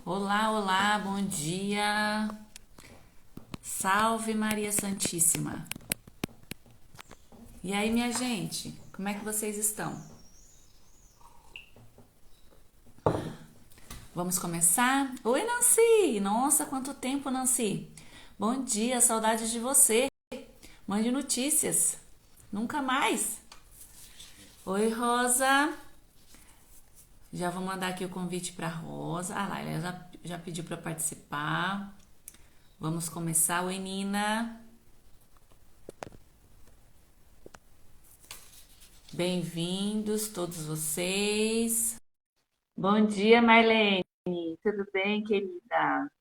Olá, olá, bom dia. Salve Maria Santíssima. E aí, minha gente, como é que vocês estão? Vamos começar? Oi, Nancy! Nossa, quanto tempo, Nancy! Bom dia, saudades de você. Mande notícias. Nunca mais. Oi, Rosa. Já vou mandar aqui o convite para Rosa. Ah lá, ela já pediu para participar. Vamos começar. Oi, Nina. Bem-vindos todos vocês. Bom dia, Marlene. Tudo bem, querida?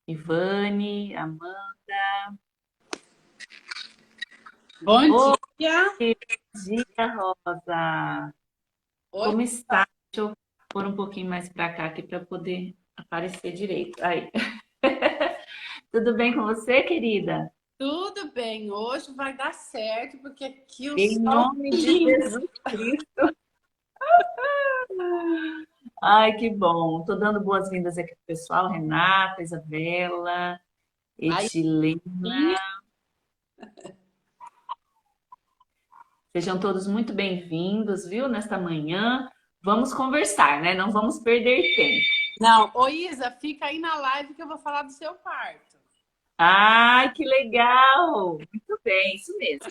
Ivane, Amanda. Bom Oi, dia. bom dia, Rosa. Oi. Como está? Deixa eu pôr um pouquinho mais para cá aqui para poder aparecer direito. Aí. Tudo bem com você, querida? Tudo bem? Hoje vai dar certo, porque aqui o Em sol nome é de lindo. Jesus Cristo. Ai, que bom. Tô dando boas-vindas aqui pro pessoal. Renata, Isabela, Aí, Etilena. Sejam todos muito bem-vindos, viu, nesta manhã. Vamos conversar, né? Não vamos perder tempo. não, ô Isa, fica aí na live que eu vou falar do seu parto. Ai, que legal! Muito bem, isso mesmo.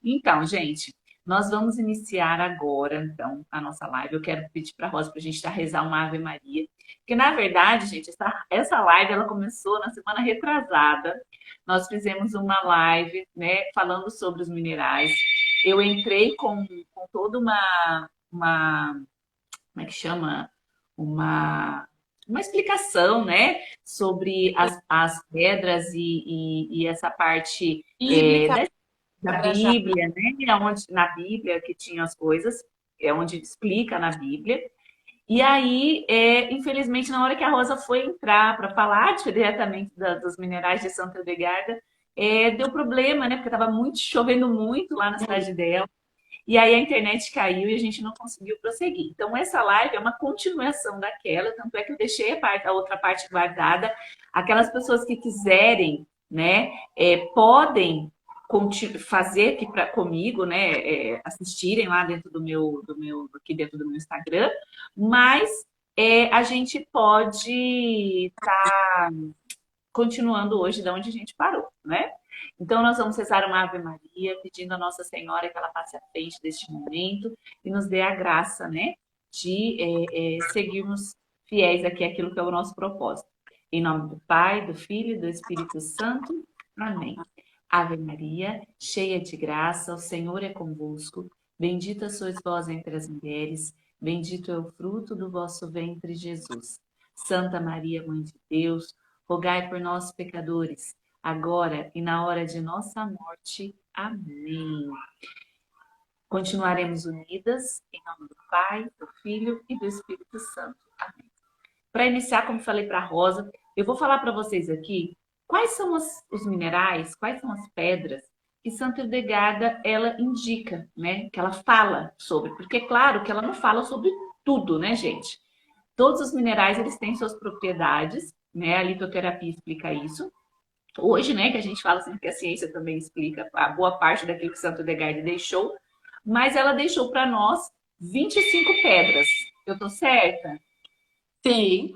Então, gente, nós vamos iniciar agora, então, a nossa live. Eu quero pedir para a Rosa para a gente rezar uma Ave Maria. Porque, na verdade, gente, essa live ela começou na semana retrasada. Nós fizemos uma live, né, falando sobre os minerais. Eu entrei com toda uma como é que chama? Uma, uma explicação, né, sobre as pedras e essa parte Bíblica, da para já. Bíblia, né, onde, na Bíblia que tinha as coisas, é onde explica na Bíblia. E aí, infelizmente, na hora que a Rosa foi entrar para falar diretamente dos minerais de Santa Edgarda, deu problema, né? Porque estava muito chovendo muito lá na cidade dela. E aí a internet caiu e a gente não conseguiu prosseguir. Então, essa live é uma continuação daquela, tanto é que eu deixei a outra parte guardada. Aquelas pessoas que quiserem, né, podem fazer aqui comigo, né, assistirem lá dentro aqui dentro do meu Instagram, mas a gente pode estar continuando hoje de onde a gente parou, né? Então, nós vamos rezar uma Ave Maria, pedindo a Nossa Senhora que ela passe à frente deste momento e nos dê a graça, né, de seguirmos fiéis aqui àquilo que é o nosso propósito. Em nome do Pai, do Filho e do Espírito Santo. Amém. Ave Maria, cheia de graça, o Senhor é convosco. Bendita sois vós entre as mulheres, bendito é o fruto do vosso ventre, Jesus. Santa Maria, Mãe de Deus, rogai por nós, pecadores, agora e na hora de nossa morte. Amém. Continuaremos unidas em nome do Pai, do Filho e do Espírito Santo. Amém. Para iniciar, como falei para a Rosa, eu vou falar para vocês aqui quais são os minerais, quais são as pedras que Santa Edgarda ela indica, né? Que ela fala sobre, porque é claro que ela não fala sobre tudo, né, gente? Todos os minerais eles têm suas propriedades, né? A litoterapia explica isso. Hoje, né, que a gente fala assim que a ciência também explica a boa parte daquilo que Santo Edgardo deixou, mas ela deixou para nós 25 pedras. Eu tô certa? Sim.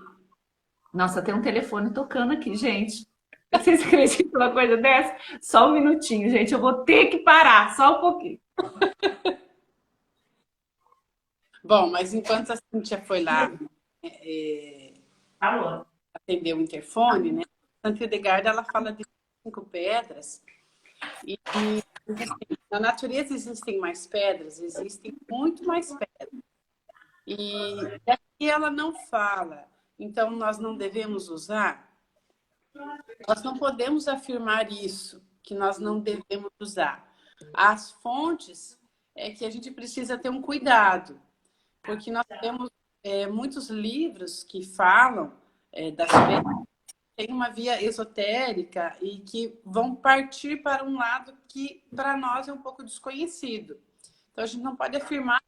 Nossa, tem um telefone tocando aqui, gente. Vocês acreditam numa coisa dessa? Só um minutinho, gente. Eu vou ter que parar, só um pouquinho. Bom, mas enquanto a Cíntia foi lá Alô? atender o interfone, né? Santa Hildegarda, ela fala de 5 pedras e na natureza existem mais pedras, existem muito mais pedras. E aqui ela não fala, então nós não devemos usar. Nós não podemos afirmar isso, que nós não devemos usar. As fontes é que a gente precisa ter um cuidado, porque nós temos muitos livros que falam das pedras, tem uma via esotérica e que vão partir para um lado que para nós é um pouco desconhecido. Então a gente não pode afirmar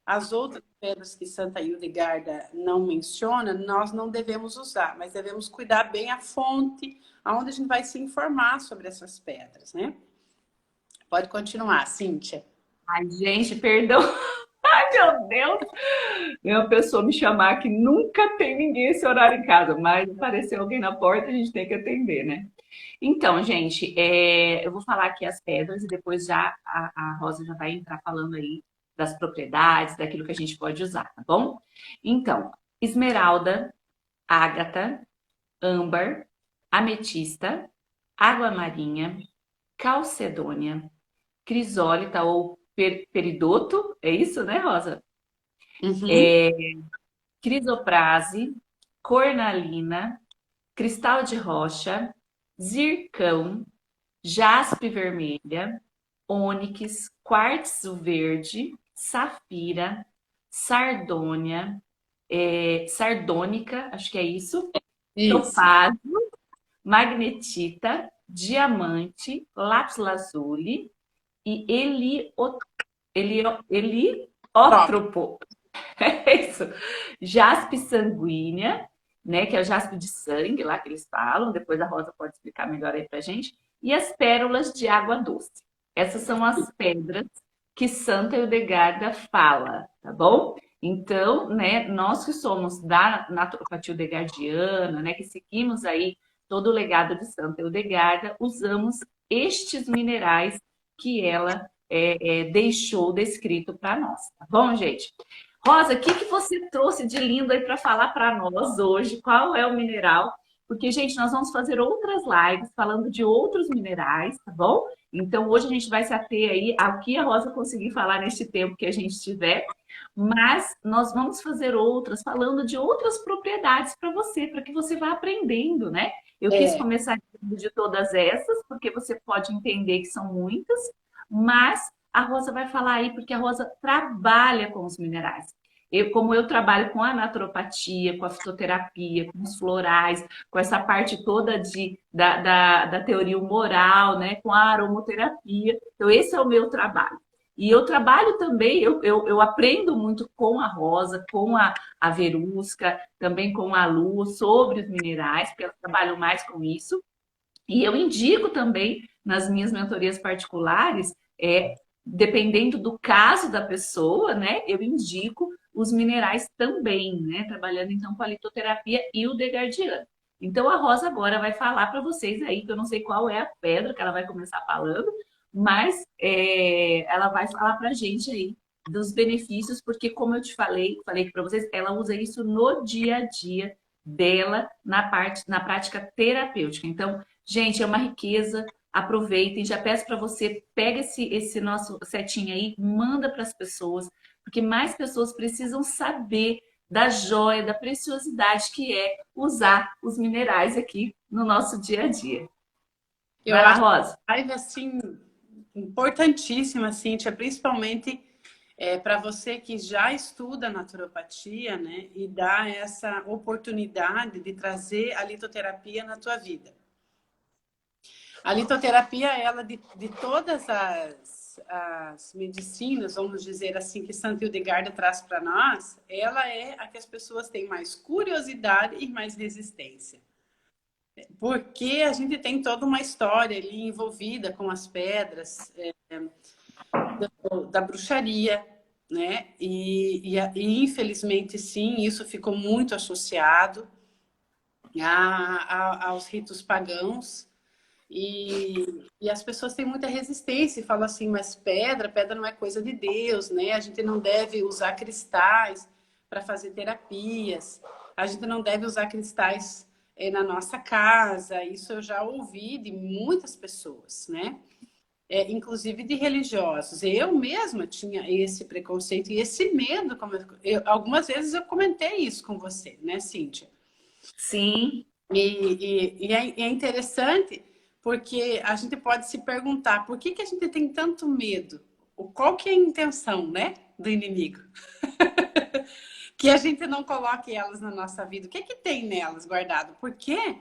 as outras pedras que Santa Hildegarda não menciona, nós não devemos usar, mas devemos cuidar bem a fonte, aonde a gente vai se informar sobre essas pedras, né? Pode continuar, Cíntia. Ai, gente, perdão. Ai, meu Deus. Uma pessoa me chamar que nunca tem ninguém esse horário em casa, mas apareceu alguém na porta, a gente tem que atender, né? Então, gente, eu vou falar aqui as pedras e depois já a Rosa já vai entrar falando aí das propriedades, daquilo que a gente pode usar, tá bom? Então, esmeralda, ágata, âmbar, ametista, água marinha, calcedônia, crisólita ou peridoto, é isso, né, Rosa? Uhum. Crisoprase, cornalina, cristal de rocha, zircão, jaspe vermelha, ônix, quartzo verde, safira, sardônia, sardônica, acho que é isso, Isso. topázio, magnetita, diamante, lápis lazuli e Top. heliótropo. É isso. Jaspe sanguínea, né? Que é o jaspe de sangue lá que eles falam. Depois a Rosa pode explicar melhor aí pra gente. E as pérolas de água doce. Essas são as pedras que Santa Hildegarda fala, tá bom? Então, né, nós que somos da naturopatia hildegardiana, né, que seguimos aí todo o legado de Santa Hildegarda, usamos estes minerais que ela deixou descrito para nós, tá bom, gente? Rosa, o que, que você trouxe de lindo aí para falar para nós hoje? Qual é o mineral? Porque, gente, nós vamos fazer outras lives falando de outros minerais, tá bom? Então, hoje a gente vai se ater aí ao que a Rosa conseguir falar neste tempo que a gente tiver, mas nós vamos fazer outras falando de outras propriedades para você, para que você vá aprendendo, né? Eu quis É, começar de todas essas, porque você pode entender que são muitas, mas a Rosa vai falar aí, porque a Rosa trabalha com os minerais. Como eu trabalho com a naturopatia, com a fitoterapia, com os florais, com essa parte toda da teoria humoral, né, com a aromoterapia. Então, esse é o meu trabalho. E eu trabalho também, eu aprendo muito com a Rosa, com a Verusca, também com a Lu, sobre os minerais, porque elas trabalham mais com isso. E eu indico também nas minhas mentorias particulares, dependendo do caso da pessoa, né, eu indico os minerais também, né, trabalhando então com a litoterapia e o degardiano. Então a Rosa agora vai falar para vocês aí, que eu não sei qual é a pedra que ela vai começar falando, mas ela vai falar para a gente aí dos benefícios, porque como eu te falei para vocês, ela usa isso no dia a dia dela na prática terapêutica. Então, gente, é uma riqueza. Aproveitem, já peço para você, pega esse nosso setinho aí, manda para as pessoas, porque mais pessoas precisam saber da joia, da preciosidade que é usar os minerais aqui no nosso dia a dia. eu Vai lá, acho Rosa. a live assim importantíssima, Cíntia, principalmente para você que já estuda naturopatia, né, e dá essa oportunidade de trazer a litoterapia na tua vida. A litoterapia, ela de todas as medicinas, vamos dizer assim, que Santa Hildegarda traz para nós, ela é a que as pessoas têm mais curiosidade e mais resistência. Porque a gente tem toda uma história ali envolvida com as pedras da bruxaria, né? E infelizmente, sim, isso ficou muito associado aos ritos pagãos. E as pessoas têm muita resistência e falam assim, mas pedra não é coisa de Deus, né? A gente não deve usar cristais para fazer terapias, a gente não deve usar cristais na nossa casa. Isso eu já ouvi de muitas pessoas, né? Inclusive de religiosos. Eu mesma tinha esse preconceito e esse medo. Algumas vezes eu comentei isso com você, né, Cíntia? Sim, E é interessante porque a gente pode se perguntar por que a gente tem tanto medo? Qual que é a intenção, né, do inimigo? Que a gente não coloque elas na nossa vida. O que tem nelas guardado? Porque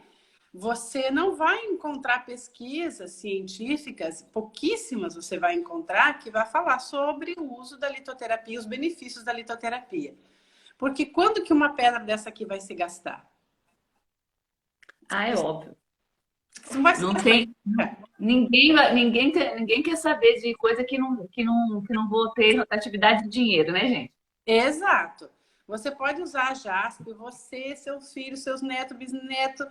você não vai encontrar pesquisas científicas, pouquíssimas você vai encontrar, que vai falar sobre o uso da litoterapia, os benefícios da litoterapia. Porque quando que uma pedra dessa aqui vai se gastar? Ah, é óbvio. Não vai se Não gastar. tem. Ninguém quer saber de coisa que não vou ter atividade de dinheiro, né, gente? Exato. Você pode usar a jaspe, você, seus filhos, seus netos, bisnetos,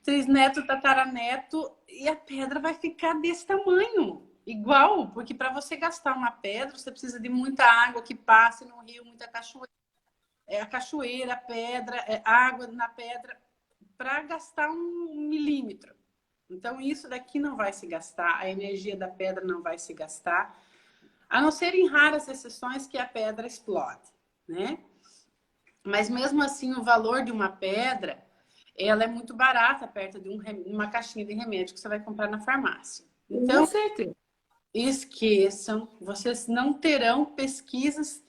trisneto, tataraneto, e a pedra vai ficar desse tamanho. Igual, porque para você gastar uma pedra, você precisa de muita água que passe no rio, muita cachoeira. A cachoeira, a pedra, água na pedra, para gastar 1 milímetro. Então, isso daqui não vai se gastar, a energia da pedra não vai se gastar, a não ser em raras exceções que a pedra explode, né? Mas mesmo assim, o valor de uma pedra, ela é muito barata perto de uma caixinha de remédio que você vai comprar na farmácia. Com Então, certeza. esqueçam, vocês não terão pesquisas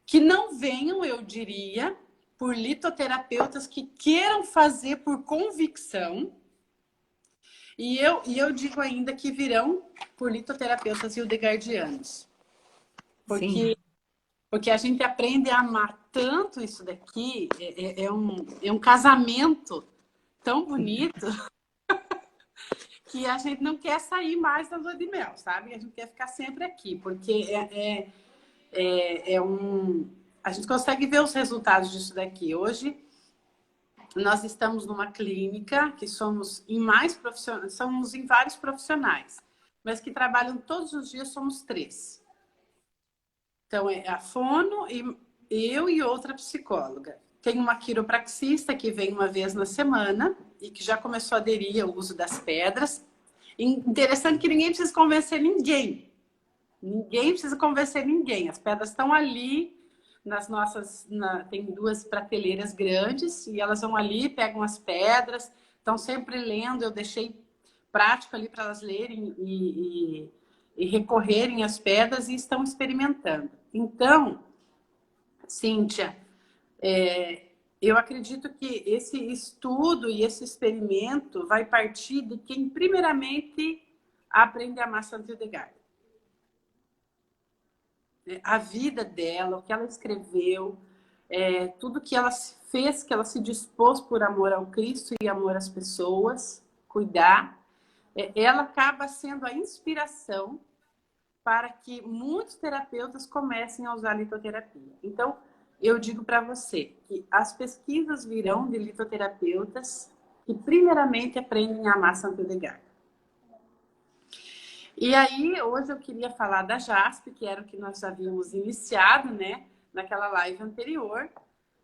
que não venham, eu diria, por litoterapeutas que queiram fazer por convicção. E eu digo ainda que virão por litoterapeutas hildegardianos. Sim. Porque a gente aprende a amar tanto isso daqui, é um casamento tão bonito que a gente não quer sair mais da lua de mel, sabe? A gente quer ficar sempre aqui, porque a gente consegue ver os resultados disso daqui. Hoje, nós estamos numa clínica que somos em vários profissionais, mas que trabalham todos os dias, somos 3. Então, é a fono, e eu e outra psicóloga. Tem uma quiropraxista que vem uma vez na semana e que já começou a aderir ao uso das pedras. Interessante que ninguém precisa convencer ninguém. Ninguém precisa convencer ninguém. As pedras estão ali nas nossas... tem 2 prateleiras grandes e elas vão ali, pegam as pedras, estão sempre lendo. Eu deixei prático ali para elas lerem e recorrerem às pedras e estão experimentando. Então, Cíntia, eu acredito que esse estudo e esse experimento vai partir de quem primeiramente aprende a amar Santa Hildegard. A vida dela, o que ela escreveu, tudo que ela fez, que ela se dispôs por amor ao Cristo e amor às pessoas, cuidar, ela acaba sendo a inspiração para que muitos terapeutas comecem a usar a litoterapia. Então, eu digo para você que as pesquisas virão de litoterapeutas que primeiramente aprendem a amar Santa Hildegard. E aí, hoje eu queria falar da jaspe, que era o que nós havíamos iniciado, né, naquela live anterior,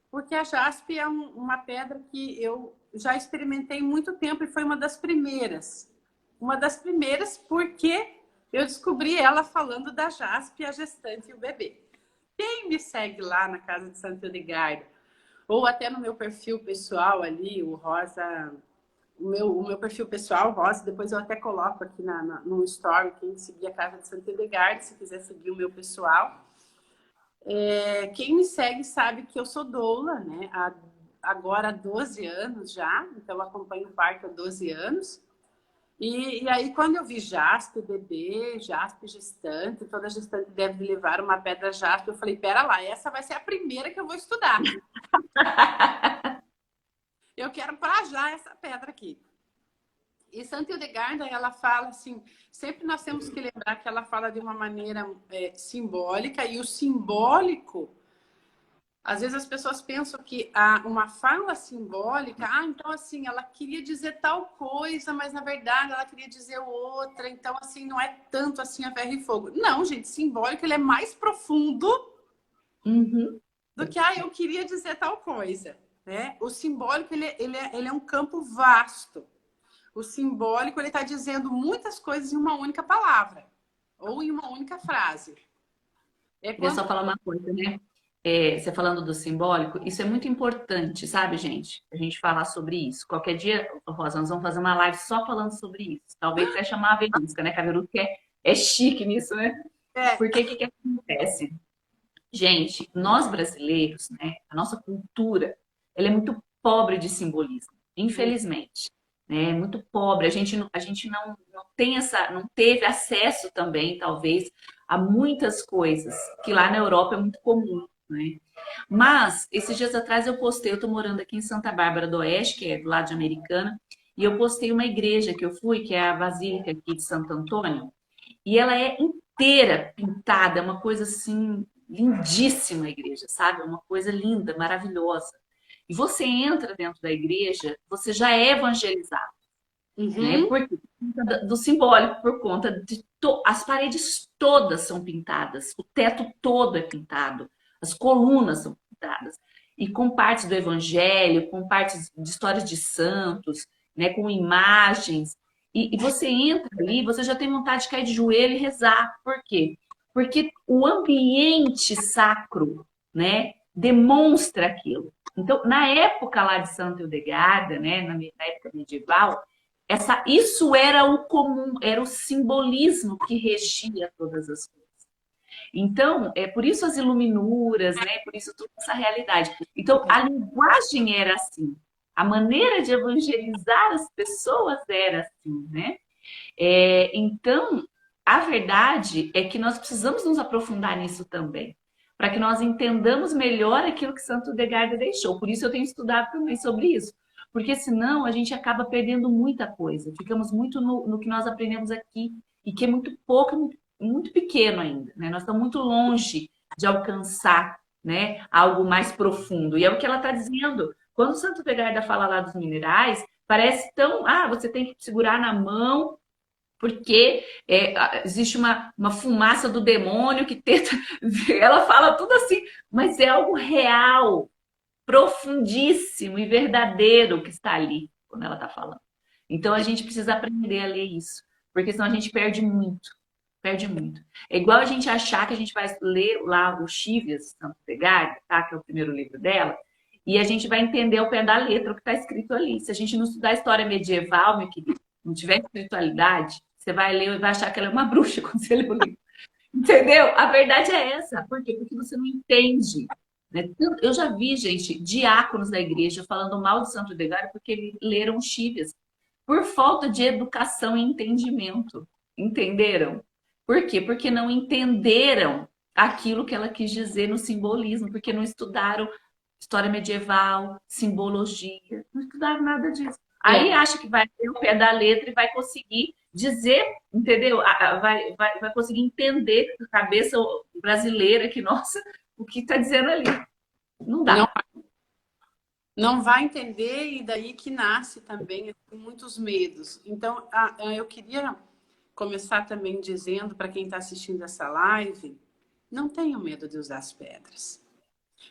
porque a jaspe é uma pedra que eu já experimentei muito tempo e foi uma das primeiras. Uma das primeiras porque eu descobri ela falando da jaspe, a gestante e o bebê. Quem me segue lá na casa de Santa Hildegard, ou até no meu perfil pessoal ali, o Rosa... O meu perfil pessoal, Rosa, depois eu até coloco aqui no story quem seguir a Casa de Santa Hildegard, se quiser seguir o meu pessoal. Quem me segue sabe que eu sou doula, né? Agora há 12 anos já, então eu acompanho o parto há 12 anos. E aí, quando eu vi jaspe, bebê, jaspe gestante, toda gestante deve levar uma pedra jaspe, eu falei, pera lá, essa vai ser a primeira que eu vou estudar. Eu quero para já essa pedra aqui. E Santa Hildegard, ela fala assim, sempre nós temos que lembrar que ela fala de uma maneira simbólica, e o simbólico, às vezes as pessoas pensam que uma fala simbólica, então assim, ela queria dizer tal coisa, mas na verdade ela queria dizer outra, então assim, não é tanto assim a ferro e fogo. Não, gente, simbólico, ele é mais profundo do que, eu queria dizer tal coisa. Né? O simbólico, ele é um campo vasto. O simbólico, ele está dizendo muitas coisas em uma única palavra. Ou em uma única frase. Queria só falar uma coisa, né? Você falando do simbólico, isso é muito importante, sabe, gente? A gente falar sobre isso. Qualquer dia, Rosa, nós vamos fazer uma live só falando sobre isso. Talvez até chamar a Verusca, né? Que a Verusca é chique nisso, né? Porque o que acontece? Gente, nós brasileiros, né? A nossa cultura, ela é muito pobre de simbolismo, infelizmente. né? Muito pobre. A gente não tem não teve acesso também, talvez, a muitas coisas que lá na Europa é muito comum, né? Mas, esses dias atrás eu postei, eu tô morando aqui em Santa Bárbara do Oeste, que é do lado de Americana, e eu postei uma igreja que eu fui, que é a Basílica aqui de Santo Antônio, e ela é inteira pintada, é uma coisa assim, lindíssima a igreja, sabe? É uma coisa linda, maravilhosa. E você entra dentro da igreja, você já é evangelizado, né? Uhum. Do simbólico, por conta de as paredes todas são pintadas, o teto todo é pintado, as colunas são pintadas. E com partes do evangelho, com partes de histórias de santos, né? Com imagens. E você entra ali, você já tem vontade de cair de joelho e rezar. Por quê? Porque o ambiente sacro, né, demonstra aquilo. Então, na época lá de Santa Hildegarda, né, na época medieval, isso era o comum, era o simbolismo que regia todas as coisas. Então, é por isso as iluminuras, né? Por isso toda essa realidade. Então, a linguagem era assim, a maneira de evangelizar as pessoas era assim, né? Então, a verdade é que nós precisamos nos aprofundar nisso também, para que nós entendamos melhor aquilo que Santo Degarda deixou. Por isso eu tenho estudado também sobre isso, porque senão a gente acaba perdendo muita coisa, ficamos muito no que nós aprendemos aqui, e que é muito pouco, muito pequeno ainda, né? Nós estamos muito longe de alcançar, né, algo mais profundo. E é o que ela está dizendo. Quando o Santo Degarda fala lá dos minerais, parece tão, você tem que segurar na mão porque existe uma fumaça do demônio que tenta. Ela fala tudo assim, mas é algo real, profundíssimo e verdadeiro que está ali quando ela está falando. Então a gente precisa aprender a ler isso, porque senão a gente perde muito. Perde muito. É igual a gente achar que a gente vai ler lá o Chivias, Santo Pegar, tá? Que é o primeiro livro dela, e a gente vai entender ao pé da letra o que está escrito ali. Se a gente não estudar história medieval, meu querido, não tiver espiritualidade, você vai ler e vai achar que ela é uma bruxa quando você lê o livro. Entendeu? A verdade é essa. Por quê? Porque você não entende. Né? Eu já vi, gente, diáconos da igreja falando mal de Santo Degário porque leram Chivias. Por falta de educação e entendimento. Entenderam? Por quê? Porque não entenderam aquilo que ela quis dizer no simbolismo, porque não estudaram história medieval, simbologia, não estudaram nada disso. Aí acha que vai ter o pé da letra e vai conseguir dizer, entendeu? Vai conseguir entender com a cabeça brasileira que, nossa, o que está dizendo ali. Não Não, dá. não vai entender, e daí que nasce também muitos medos. Então, eu queria começar também dizendo para quem está assistindo essa live, não tenham medo de usar as pedras.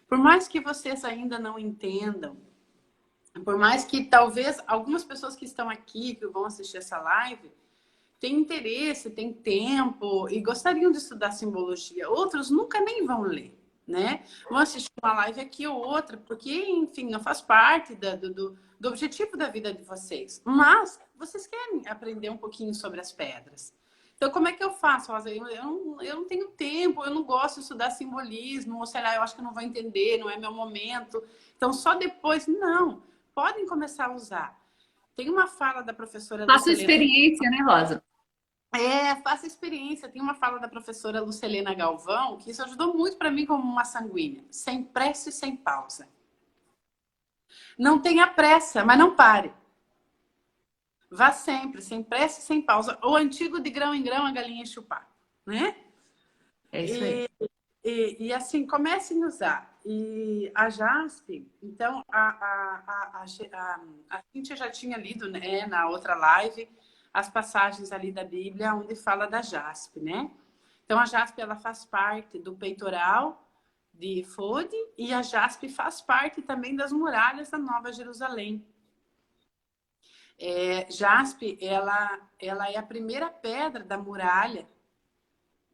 Por mais que vocês ainda não entendam, por mais que talvez algumas pessoas que estão aqui, que vão assistir essa live, têm interesse, têm tempo e gostariam de estudar simbologia. Outros nunca nem vão ler, né? Vão assistir uma live aqui ou outra, porque, enfim, não faz parte do objetivo da vida de vocês. Mas vocês querem aprender um pouquinho sobre as pedras. Então, como é que eu faço, Rosa? Eu não tenho tempo, eu não gosto de estudar simbolismo, ou sei lá, eu acho que eu não vou entender, não é meu momento. Então, só depois, não. Podem começar a usar. Tem uma fala da professora Faça Lucilena. experiência, né, Rosa? Faça experiência. Tem uma fala da professora Lucilena Galvão, que isso ajudou muito para mim como uma sanguínea. Sem pressa e sem pausa. Não tenha pressa, mas não pare. Vá sempre, sem pressa e sem pausa. O antigo de grão em grão, a galinha enche o papo, né? É isso aí. E assim, comecem a usar. E a JASP, então, a Cíntia já tinha lido, né, na outra live, as passagens ali da Bíblia onde fala da JASP, né? Então, a JASP, ela faz parte do peitoral de Efode, e a JASP faz parte também das muralhas da Nova Jerusalém. JASP, ela é a primeira pedra da muralha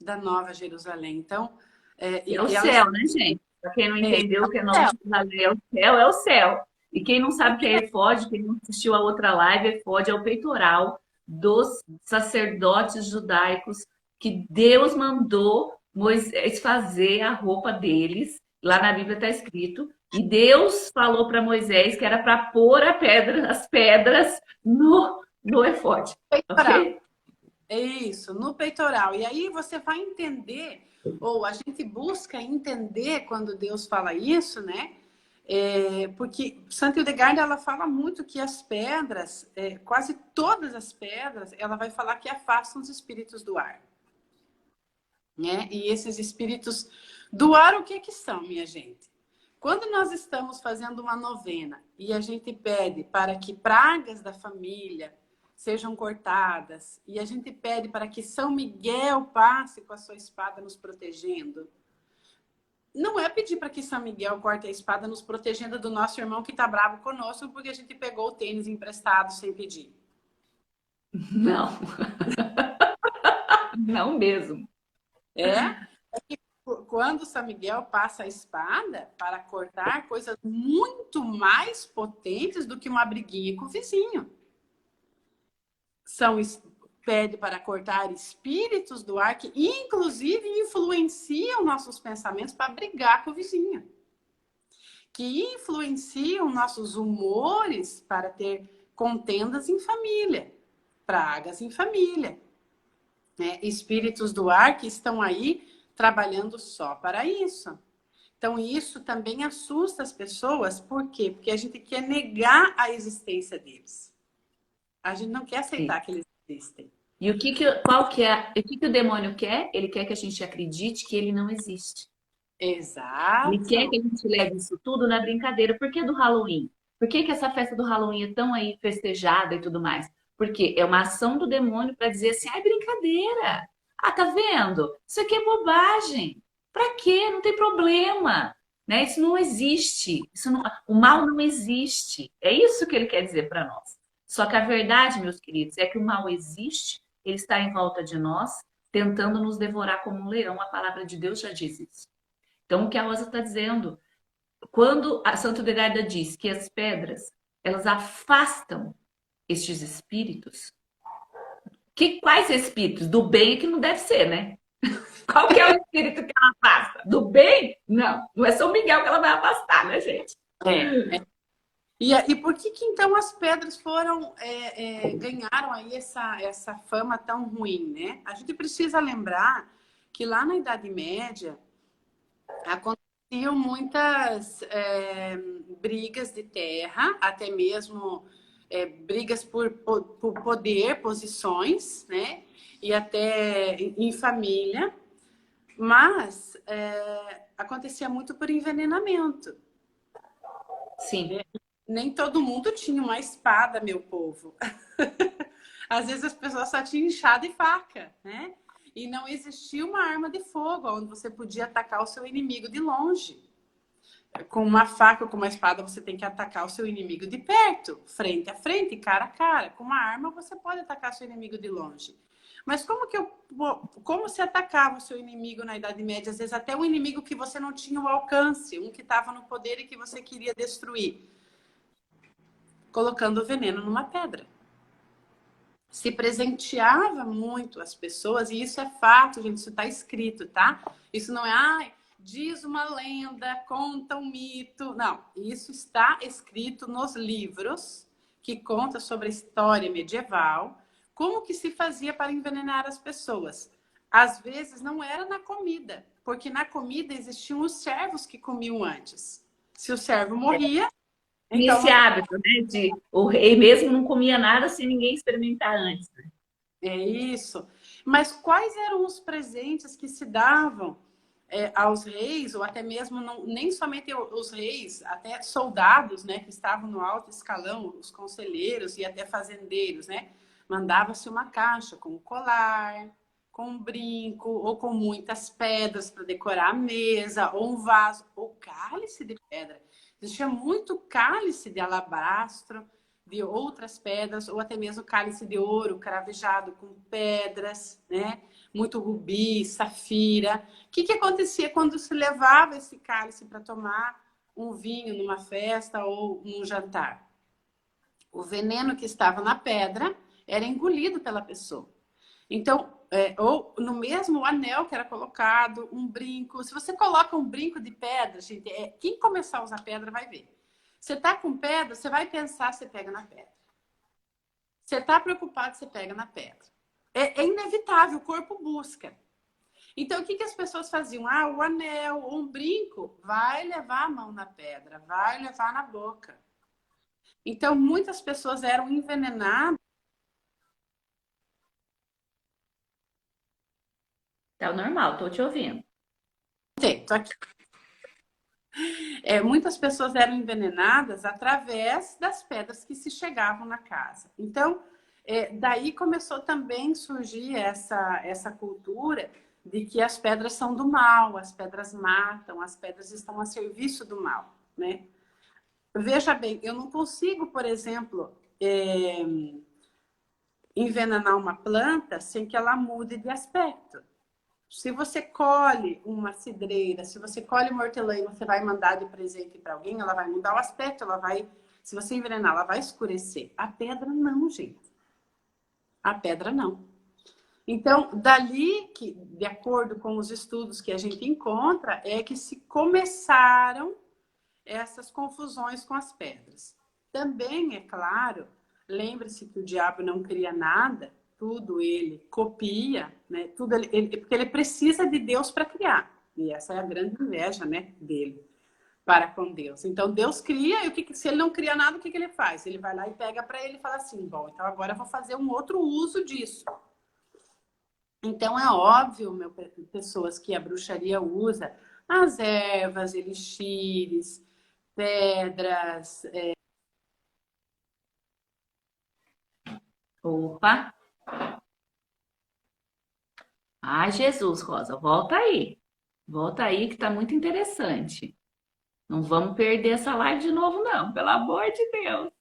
da Nova Jerusalém. Então, É o céu, né, gente? Para quem não entendeu o que é Nova Jerusalém, é o céu, é o céu. E quem não sabe o que é efode, quem não assistiu a outra live, efode é o peitoral dos sacerdotes judaicos que Deus mandou Moisés fazer a roupa deles. Lá na Bíblia está escrito E Deus falou para Moisés que era para pôr as pedras no efode, Peitoral. ok? É isso, no peitoral. E aí você vai entender, ou a gente busca entender quando Deus fala isso, né? Porque Santa Hildegarda, ela fala muito que as pedras, quase todas as pedras, ela vai falar que afastam os espíritos do ar. Né? E esses espíritos do ar, o que são, minha gente? Quando nós estamos fazendo uma novena e a gente pede para que pragas da família sejam cortadas e a gente pede para que São Miguel passe com a sua espada nos protegendo, não é pedir para que São Miguel corte a espada nos protegendo do nosso irmão que está bravo conosco porque a gente pegou o tênis emprestado sem pedir. Não, não mesmo. É que quando São Miguel passa a espada para cortar coisas muito mais potentes do que uma briguinha com o vizinho. Pede para cortar espíritos do ar que, inclusive, influenciam nossos pensamentos para brigar com o vizinho. Que influenciam nossos humores para ter contendas em família, pragas em família. Né? Espíritos do ar que estão aí trabalhando só para isso. Então, isso também assusta as pessoas. Por quê? Porque a gente quer negar a existência deles. A gente não quer aceitar que eles existem. E qual que é, o que o demônio quer? Ele quer que a gente acredite que ele não existe. Ele quer Exato. que a gente leve isso tudo na brincadeira. Por que do Halloween? Por que essa festa do Halloween é tão aí festejada e tudo mais? Porque é uma ação do demônio para dizer assim, ah, é brincadeira. Ah, tá vendo? Isso aqui é bobagem. Pra quê? Não tem problema. Né? Isso não existe. O mal não existe. É isso que ele quer dizer para nós. Só que a verdade, meus queridos, é que o mal existe, ele está em volta de nós, tentando nos devorar como um leão. A palavra de Deus já diz isso. Então, o que a Rosa está dizendo, quando a Santa Hildegarda diz que as pedras, elas afastam estes espíritos, quais espíritos? Do bem é que não deve ser, né? Qual que é o espírito que ela afasta? Do bem? Não, não é São Miguel que ela vai afastar, né, gente? E por que então as pedras ganharam aí essa fama tão ruim, né? A gente precisa lembrar que lá na Idade Média aconteciam muitas brigas de terra, até mesmo brigas por poder, posições, né? E até em família, mas acontecia muito por envenenamento. Sim. Nem todo mundo tinha uma espada, meu povo. Às vezes as pessoas só tinham enxada e faca, né? E não existia uma arma de fogo onde você podia atacar o seu inimigo de longe. Com uma faca ou com uma espada você tem que atacar o seu inimigo de perto, frente a frente, cara a cara. Com uma arma você pode atacar o seu inimigo de longe. Mas como se atacava o seu inimigo na Idade Média? Às vezes até um inimigo que você não tinha o alcance, um que estava no poder e que você queria destruir. Colocando o veneno numa pedra. Se presenteava muito as pessoas, e isso é fato, gente, isso está escrito, tá? Isso não é, diz uma lenda, conta um mito. Não, isso está escrito nos livros que conta sobre a história medieval, como que se fazia para envenenar as pessoas. Às vezes não era na comida, porque na comida existiam os servos que comiam antes. Se o servo morria, então Esse hábito, né? O rei mesmo não comia nada sem ninguém experimentar antes. Né? É isso. Mas quais eram os presentes que se davam aos reis, ou até mesmo nem somente os reis, até soldados, né, que estavam no alto escalão, os conselheiros e até fazendeiros, né? Mandava-se uma caixa com um colar, com um brinco, ou com muitas pedras para decorar a mesa, ou um vaso, ou cálice de pedra. Existia muito cálice de alabastro, de outras pedras, ou até mesmo cálice de ouro cravejado com pedras, né? Muito rubi, safira. O que acontecia quando se levava esse cálice para tomar um vinho numa festa ou num jantar? O veneno que estava na pedra era engolido pela pessoa. Então, ou no mesmo anel que era colocado, um brinco. Se você coloca um brinco de pedra, gente, quem começar a usar pedra vai ver. Você tá com pedra, você vai pensar, você pega na pedra. Você tá preocupado, você pega na pedra. É inevitável, o corpo busca. Então, o que as pessoas faziam? Ah, o anel, um brinco, vai levar a mão na pedra, vai levar na boca. Então, muitas pessoas eram envenenadas. Tá normal, tô te ouvindo. Tô aqui. Muitas pessoas eram envenenadas através das pedras que se chegavam na casa. Então, daí começou também a surgir essa cultura de que as pedras são do mal, as pedras matam, as pedras estão a serviço do mal, né? Veja bem, eu não consigo, por exemplo, envenenar uma planta sem que ela mude de aspecto. Se você colhe uma cidreira, se você colhe uma hortelã e você vai mandar de presente para alguém, ela vai mudar o aspecto, ela vai, se você envenenar, ela vai escurecer. A pedra não, gente. A pedra não. Então, dali que, de acordo com os estudos que a gente encontra, é que se começaram essas confusões com as pedras. Também, é claro, lembre-se que o diabo não cria nada, tudo ele copia, né? Tudo porque ele precisa de Deus para criar. E essa é a grande inveja, né, dele para com Deus. Então, Deus cria e se ele não cria nada, o que ele faz? Ele vai lá e pega para ele e fala assim, bom, então agora eu vou fazer um outro uso disso. Então, é óbvio, pessoas, que a bruxaria usa as ervas, elixires, pedras. Opa! Ai, Jesus, Rosa, volta aí. Volta aí que tá muito interessante. Não vamos perder essa live de novo, não, pelo amor de Deus.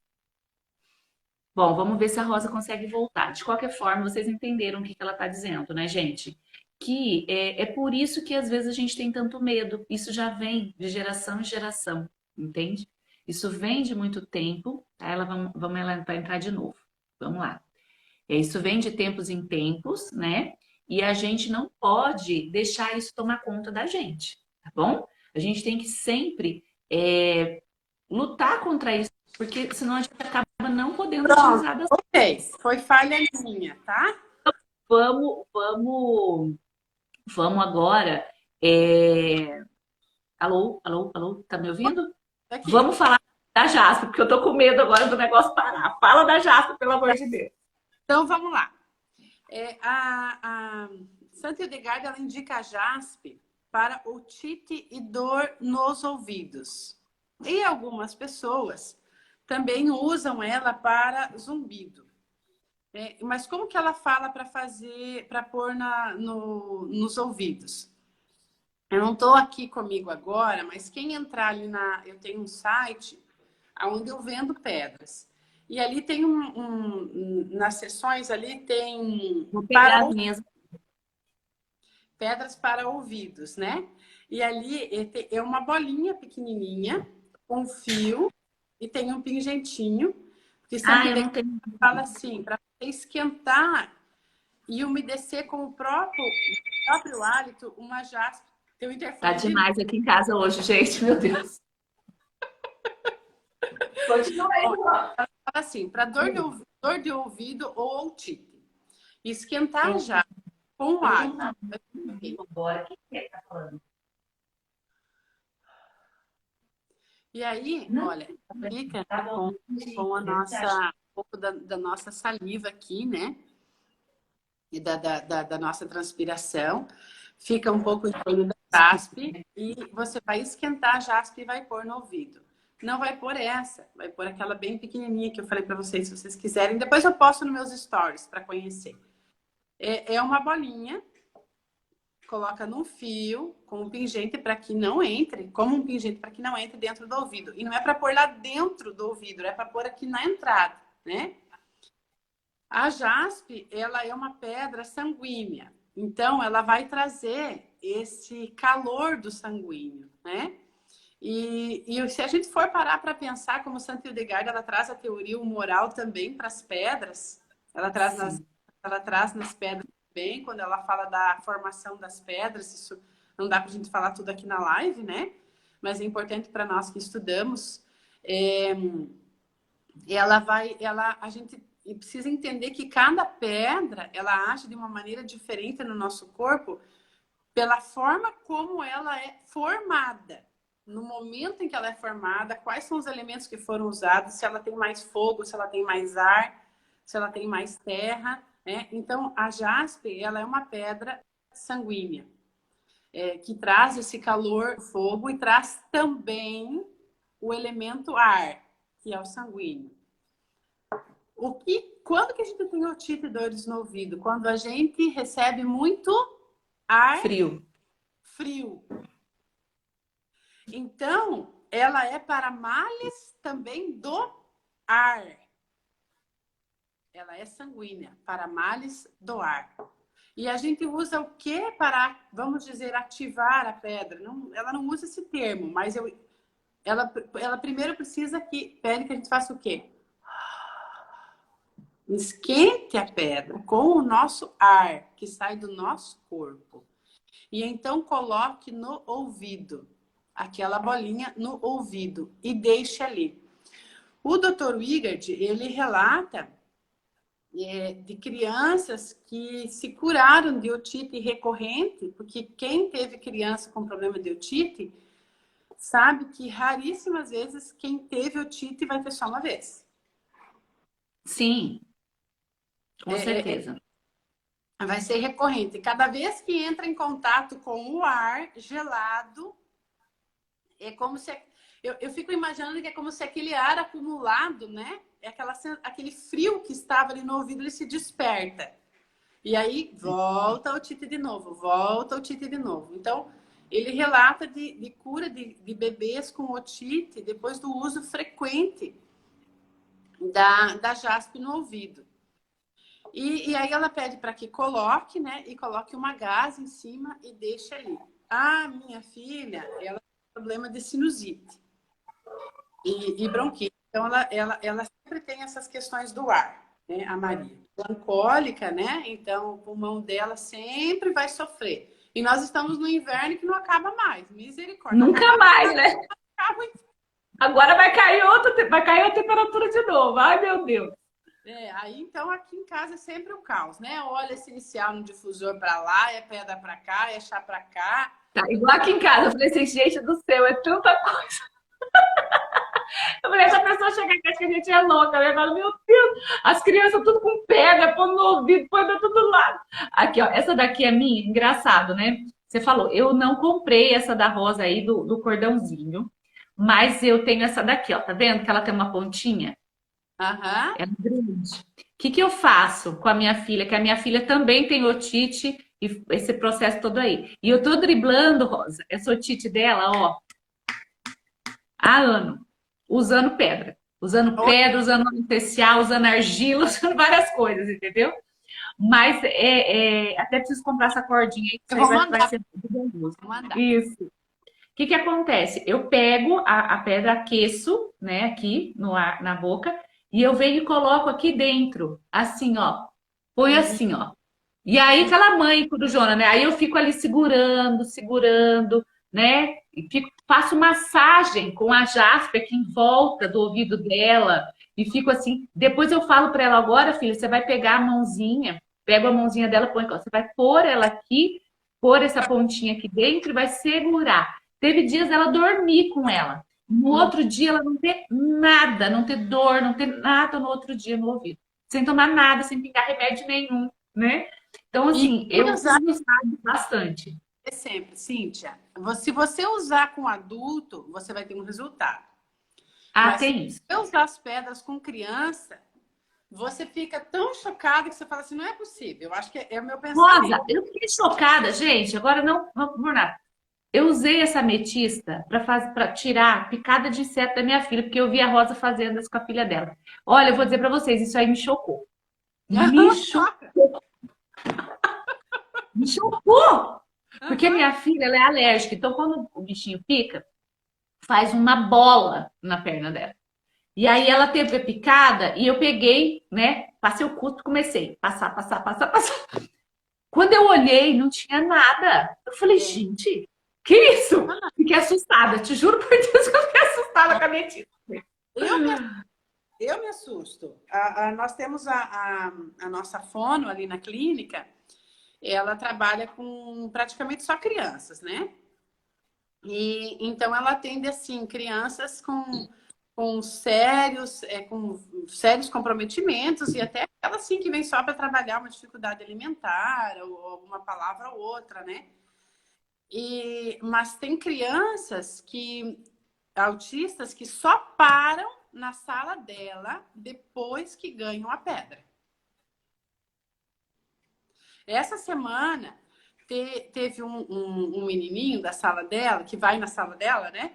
Bom, vamos ver se a Rosa consegue voltar. De qualquer forma, vocês entenderam o que ela está dizendo, né, gente? Que é por isso que às vezes a gente tem tanto medo. Isso já vem de geração em geração, entende? Isso vem de muito tempo, tá? Ela vai entrar de novo. Vamos lá. Isso vem de tempos em tempos, né? E a gente não pode deixar isso tomar conta da gente, tá bom? A gente tem que sempre lutar contra isso, porque senão a gente acaba não podendo Pronto, utilizar das. ok. Foi falha minha, tá? Vamos, vamos, vamos agora. é, Alô, alô, alô, tá me ouvindo? Aqui. Vamos falar da Jaspe, porque eu tô com medo agora do negócio parar. Fala da Jaspe, pelo amor de Deus. Então, vamos lá. A Santa Hildegarda, ela indica a jaspe para otite e dor nos ouvidos. E algumas pessoas também usam ela para zumbido. Mas como que ela fala para fazer, para pôr nos ouvidos? Eu não estou aqui comigo agora, mas quem entrar ali eu tenho um site onde eu vendo pedras. E ali tem nas sessões ali tem Vou pegar as minhas. pedras para ouvidos, né? E ali é uma bolinha pequenininha, com fio, e tem um pingentinho. Porque Ah, Santo eu de não tenho. fala assim, para você esquentar e umedecer com o próprio hálito, uma jaspe. Tem um Tá interfone de luz. demais aqui em casa hoje, gente, meu Deus. Continua aí, Bom, ó. fala assim, para dor de ouvido ou otite. Esquentar já com o hálito. Agora, quem que tá falando? E aí, olha, fica Tá bom. com um pouco da nossa saliva aqui, né? E da nossa transpiração. Fica um pouco em torno da jaspe e você vai esquentar a jaspe e vai pôr no ouvido. Não vai pôr essa, vai pôr aquela bem pequenininha que eu falei para vocês, se vocês quiserem. Depois eu posto nos meus stories para conhecer. É uma bolinha, coloca num fio com um pingente para que não entre, como um pingente para que não entre dentro do ouvido. E não é para pôr lá dentro do ouvido, é para pôr aqui na entrada, né? A jaspe, ela é uma pedra sanguínea. Então, ela vai trazer esse calor do sanguíneo, né? E se a gente for parar para pensar, como Santa Hildegarda, ela traz a teoria humoral também para as pedras, ela traz ela traz nas pedras também, quando ela fala da formação das pedras, isso não dá para a gente falar tudo aqui na live, né? Mas é importante para nós que estudamos. A gente precisa entender que cada pedra, ela age de uma maneira diferente no nosso corpo, pela forma como ela é formada. No momento em que ela é formada, quais são os elementos que foram usados, se ela tem mais fogo, se ela tem mais ar, se ela tem mais terra, né? Então, a jaspe, ela é uma pedra sanguínea, que traz esse calor, fogo, e traz também o elemento ar, que é o sanguíneo. Quando que a gente tem otite e dores no ouvido? Quando a gente recebe muito ar frio. Então, ela é para males também do ar. Ela é sanguínea, para males do ar. E a gente usa o que para, vamos dizer, ativar a pedra? Não, ela não usa esse termo, mas ela primeiro precisa pede que a gente faça o quê? Esquente a pedra com o nosso ar, que sai do nosso corpo. E então coloque no ouvido, aquela bolinha no ouvido, e deixe ali. O Dr. Wigert, ele relata de crianças que se curaram de otite recorrente, porque quem teve criança com problema de otite, sabe que raríssimas vezes quem teve otite vai ter só uma vez. Sim, com certeza. Vai ser recorrente. Cada vez que entra em contato com o ar gelado, é como se... Eu fico imaginando que é como se aquele ar acumulado, né? Aquele frio que estava ali no ouvido, ele se desperta. E aí volta o otite de novo, volta o otite de novo. Então, ele relata de cura de bebês com otite depois do uso frequente da jaspe no ouvido. E aí ela pede para que coloque, né? E coloque uma gás em cima e deixe ali. A minha filha, ela tem problema de sinusite e bronquite. Então, ela sempre tem essas questões do ar, né? A Maria. Melancólica, né? Então, o pulmão dela sempre vai sofrer. E nós estamos no inverno que não acaba mais. Misericórdia. Nunca mais, né? Agora vai cair a temperatura de novo. Ai, meu Deus. Aí então aqui em casa é sempre o caos, né? Óleo essencial no difusor para lá, é pedra para cá, é chá para cá. Tá igual aqui em casa. Eu falei assim, gente do céu, é tanta coisa. Eu falei, essa pessoa chega aqui, acho que a gente é louca. Eu falo, meu Deus, as crianças tudo com pedra, põe no ouvido, põe do todo lado. Aqui, ó, essa daqui é minha, engraçado, né? Você falou, eu não comprei essa da rosa aí, do cordãozinho, mas eu tenho essa daqui, ó, tá vendo que ela tem uma pontinha? Aham. É grande. O que eu faço com a minha filha? Que a minha filha também tem otite e esse processo todo aí. E eu tô driblando, Rosa, essa otite dela, ó, há ano, usando pedra. Usando pedra, usando óleo essencial, usando argila, usando várias coisas, entendeu? Mas até preciso comprar essa cordinha aí, que Eu vou vai mandar. ser muito Vou mandar. Isso. O que acontece? Eu pego a pedra, aqueço, né, aqui na boca, e eu venho e coloco aqui dentro, assim, ó. Põe assim, ó. E aí, aquela mãe corujona, né? Aí eu fico ali segurando, né? E faço massagem com a jaspe aqui em volta do ouvido dela. E fico assim. Depois eu falo para ela, agora, filha, você vai pegar a mãozinha, pega a mãozinha dela, põe, você vai pôr ela aqui, pôr essa pontinha aqui dentro e vai segurar. Teve dias ela dormir com ela. No outro dia ela não ter nada, não ter dor, não ter nada no outro dia no ouvido. Sem tomar nada, sem pingar remédio nenhum, né? Então, assim, eu uso bastante. É sempre, Cíntia. Se você usar com adulto, você vai ter um resultado. Mas tem isso. Se você usar as pedras com criança, você fica tão chocada que você fala assim, não é possível. Eu acho que é o meu pensamento. Rosa, eu fiquei chocada, gente. Agora não por nada. Eu usei essa ametista para tirar picada de inseto da minha filha, porque eu vi a Rosa fazendo isso com a filha dela. Olha, eu vou dizer para vocês, isso aí me chocou. Me chocou. Me chocou! Porque minha filha, ela é alérgica. Então, quando o bichinho pica, faz uma bola na perna dela. E aí ela teve a picada e eu peguei, né? Passei o custo, comecei a passar, passar, passar, passar. Quando eu olhei, não tinha nada. Eu falei, É. gente, que isso? Fiquei assustada, te juro por Deus que eu fiquei assustada com a minha tia. Eu me, eu me assusto. Nós temos a nossa fono ali na clínica, ela trabalha com praticamente só crianças, né? E então ela atende assim crianças com sérios comprometimentos e até aquela assim que vem só para trabalhar uma dificuldade alimentar ou alguma palavra ou outra, né? Mas tem crianças que autistas que só param na sala dela depois que ganham a pedra. Essa semana teve um menininho da sala dela, que vai na sala dela, né?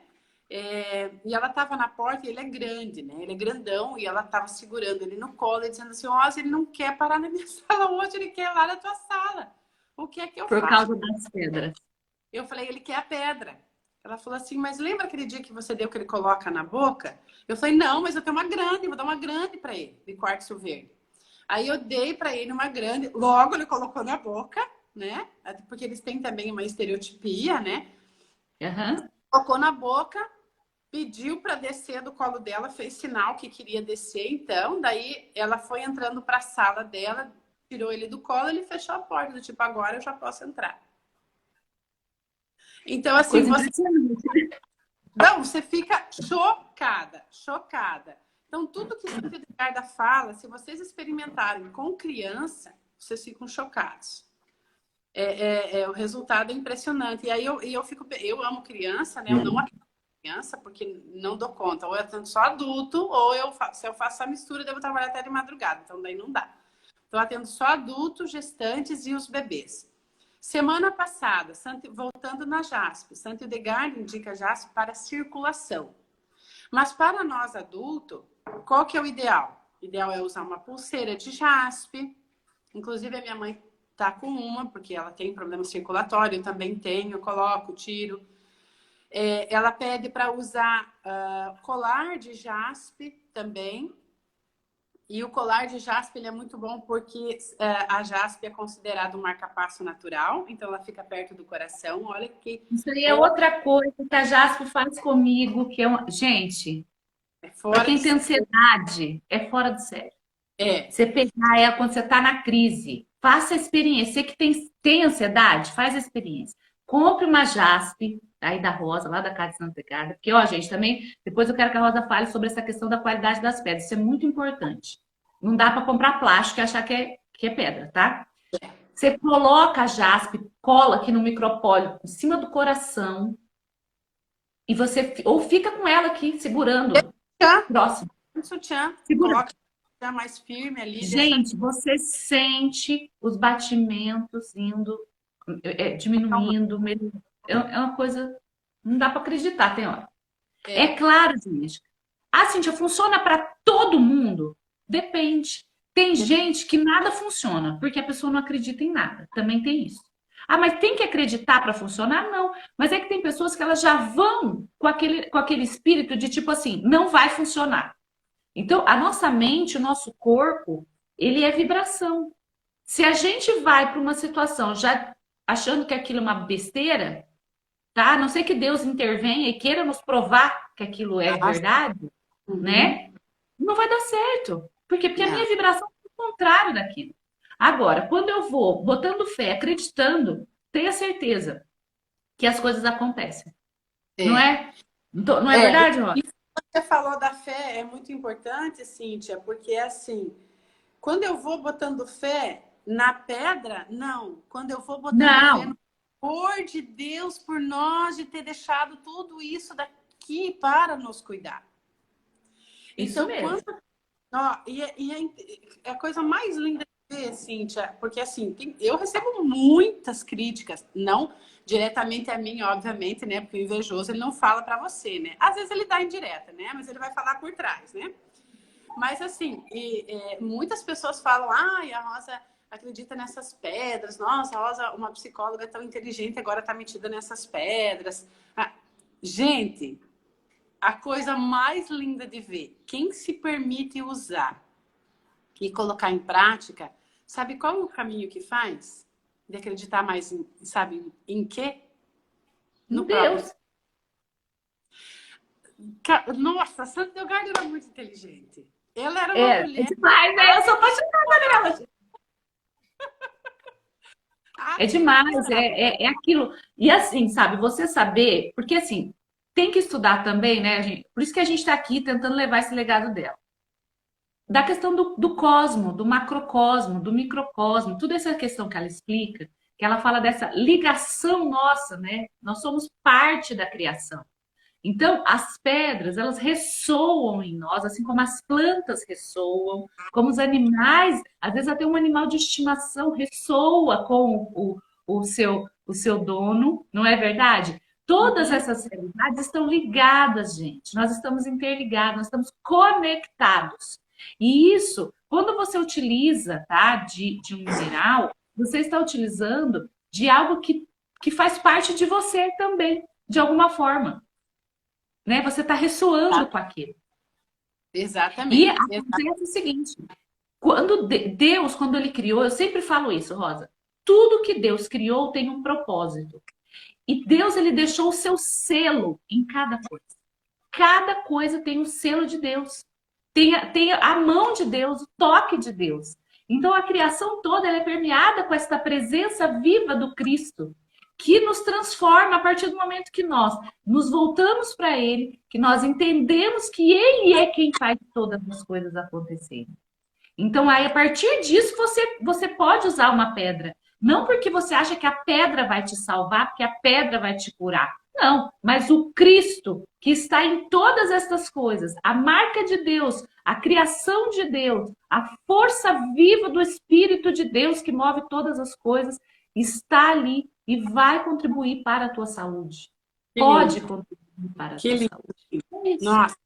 E ela estava na porta e ele é grande, né? Ele é grandão e ela estava segurando ele no colo e dizendo assim, Rosa, ele não quer parar na minha sala hoje, ele quer ir lá na tua sala. O que é que eu Por faço? causa das pedras. Eu falei, ele quer a pedra. Ela falou assim, mas lembra aquele dia que você deu que ele coloca na boca? Eu falei, não, mas eu tenho uma grande, vou dar uma grande para ele, de quartzo verde. Aí eu dei para ele uma grande, logo ele colocou na boca, né? Porque eles têm também uma estereotipia, né? Uhum. Colocou na boca, pediu para descer do colo dela, fez sinal que queria descer, então, daí ela foi entrando para a sala dela, tirou ele do colo, ele fechou a porta, do tipo, agora eu já posso entrar. Então, assim, Coisa você impressionante. não, você fica chocada, chocada. Então, tudo que Santa Edgarda fala, se vocês experimentarem com criança, vocês ficam chocados. O resultado é impressionante. E aí eu amo criança, né? Eu não atendo criança porque não dou conta. Ou eu atendo só adulto, ou se eu faço a mistura, eu devo trabalhar até de madrugada. Então, daí não dá. Então, eu atendo só adultos, gestantes e os bebês. Semana passada, voltando na JASP, Santa Edgarda indica JASP para circulação. Mas para nós adultos, qual que é o ideal? O ideal é usar uma pulseira de jaspe. Inclusive, a minha mãe tá com uma, porque ela tem problema circulatório, eu também tenho, eu coloco, tiro. Ela pede para usar colar de jaspe também. E o colar de jaspe ele é muito bom porque a jaspe é considerado um marca-passo natural, então ela fica perto do coração. Olha que Isso aí é outra coisa que a Jaspo faz comigo, que é uma... Gente, é para fora quem de tem série. ansiedade, é fora do sério. É, Você pegar ela quando você está na crise. Faça a experiência. Você que tem ansiedade, faz a experiência. Compre uma jaspe, aí da Rosa, lá da Casa de Santa Ricardo. Porque, ó, gente, também, depois eu quero que a Rosa fale sobre essa questão da qualidade das pedras. Isso é muito importante. Não dá para comprar plástico e achar que é pedra, tá? Você coloca a jaspe, cola aqui no micropólio, em cima do coração, e você, ou fica com ela aqui, segurando, sutiã, próximo. um sutiã, Segura. coloca o sutiã mais firme ali, deixa Gente, você sente os batimentos indo, diminuindo, é uma coisa, não dá para acreditar, tem hora. É é, claro, gente. Ah, Cíntia, funciona para todo mundo? Depende. Tem gente que nada funciona, porque a pessoa não acredita em nada. Também tem isso. Ah, mas tem que acreditar para funcionar? Não. Mas é que tem pessoas que elas já vão com aquele espírito de tipo assim, não vai funcionar. Então, a nossa mente, o nosso corpo, ele é vibração. Se a gente vai para uma situação já achando que aquilo é uma besteira, tá? A não sei que Deus intervenha e queira nos provar que aquilo é nossa, verdade, uhum, né? Não vai dar certo. Por quê? Porque a não, minha vibração é o contrário daquilo. Agora, quando eu vou botando fé, acreditando, tenha certeza que as coisas acontecem. Não é, é? Não é verdade, Rô? e você falou da fé, é muito importante, Cíntia, porque assim, quando eu vou botando fé na pedra, não. Quando eu vou botando fé Não, no amor de Deus por nós, de ter deixado tudo isso daqui para nos cuidar. isso Então, mesmo. ó, é a coisa mais linda de ver, Cíntia, porque assim, eu recebo muitas críticas, não diretamente a mim, obviamente, né? Porque o invejoso ele não fala para você, né? Às vezes ele dá indireta, né? Mas ele vai falar por trás, né? Mas assim, muitas pessoas falam, ai, a Rosa acredita nessas pedras, nossa, a Rosa, uma psicóloga tão inteligente, agora está metida nessas pedras. Ah, gente, a coisa mais linda de ver. Quem se permite usar e colocar em prática, sabe qual é o caminho que faz? De acreditar mais em, sabe, em quê? No próprio. Deus. Nossa, a Santa Delgado era muito inteligente. Ela era uma É mulher. demais, né? Eu sou apaixonada nela. É demais, é aquilo. E assim, sabe, você saber, porque assim, tem que estudar também, né, gente? Por isso que a gente está aqui tentando levar esse legado dela. Da questão do cosmo, do macrocosmo, do microcosmo, toda essa questão que ela explica, que ela fala dessa ligação nossa, né? Nós somos parte da criação. Então, as pedras, elas ressoam em nós, assim como as plantas ressoam, como os animais, às vezes até um animal de estimação ressoa com o seu dono, não é verdade? Todas Uhum. essas realidades estão ligadas, gente. Nós estamos interligados, nós estamos conectados. E isso, quando você utiliza, tá, de um mineral, você está utilizando de algo que faz parte de você também, de alguma forma, né? Você está ressoando com aquilo. E Exatamente. acontece o seguinte, quando Deus, quando ele criou, eu sempre falo isso, Rosa, tudo que Deus criou tem um propósito. E Deus, ele deixou o seu selo em cada coisa. Cada coisa tem o selo de Deus. Tem a mão de Deus, o toque de Deus. Então a criação toda ela é permeada com esta presença viva do Cristo, que nos transforma a partir do momento que nós nos voltamos para Ele, que nós entendemos que Ele é quem faz todas as coisas acontecerem. Então, aí, a partir disso, você pode usar uma pedra. Não porque você acha que a pedra vai te salvar, porque a pedra vai te curar. Não, mas o Cristo que está em todas estas coisas, a marca de Deus, a criação de Deus, a força viva do Espírito de Deus que move todas as coisas, está ali e vai contribuir para a tua saúde. Que Pode lindo. contribuir para a Que tua lindo. saúde. É isso. Nossa,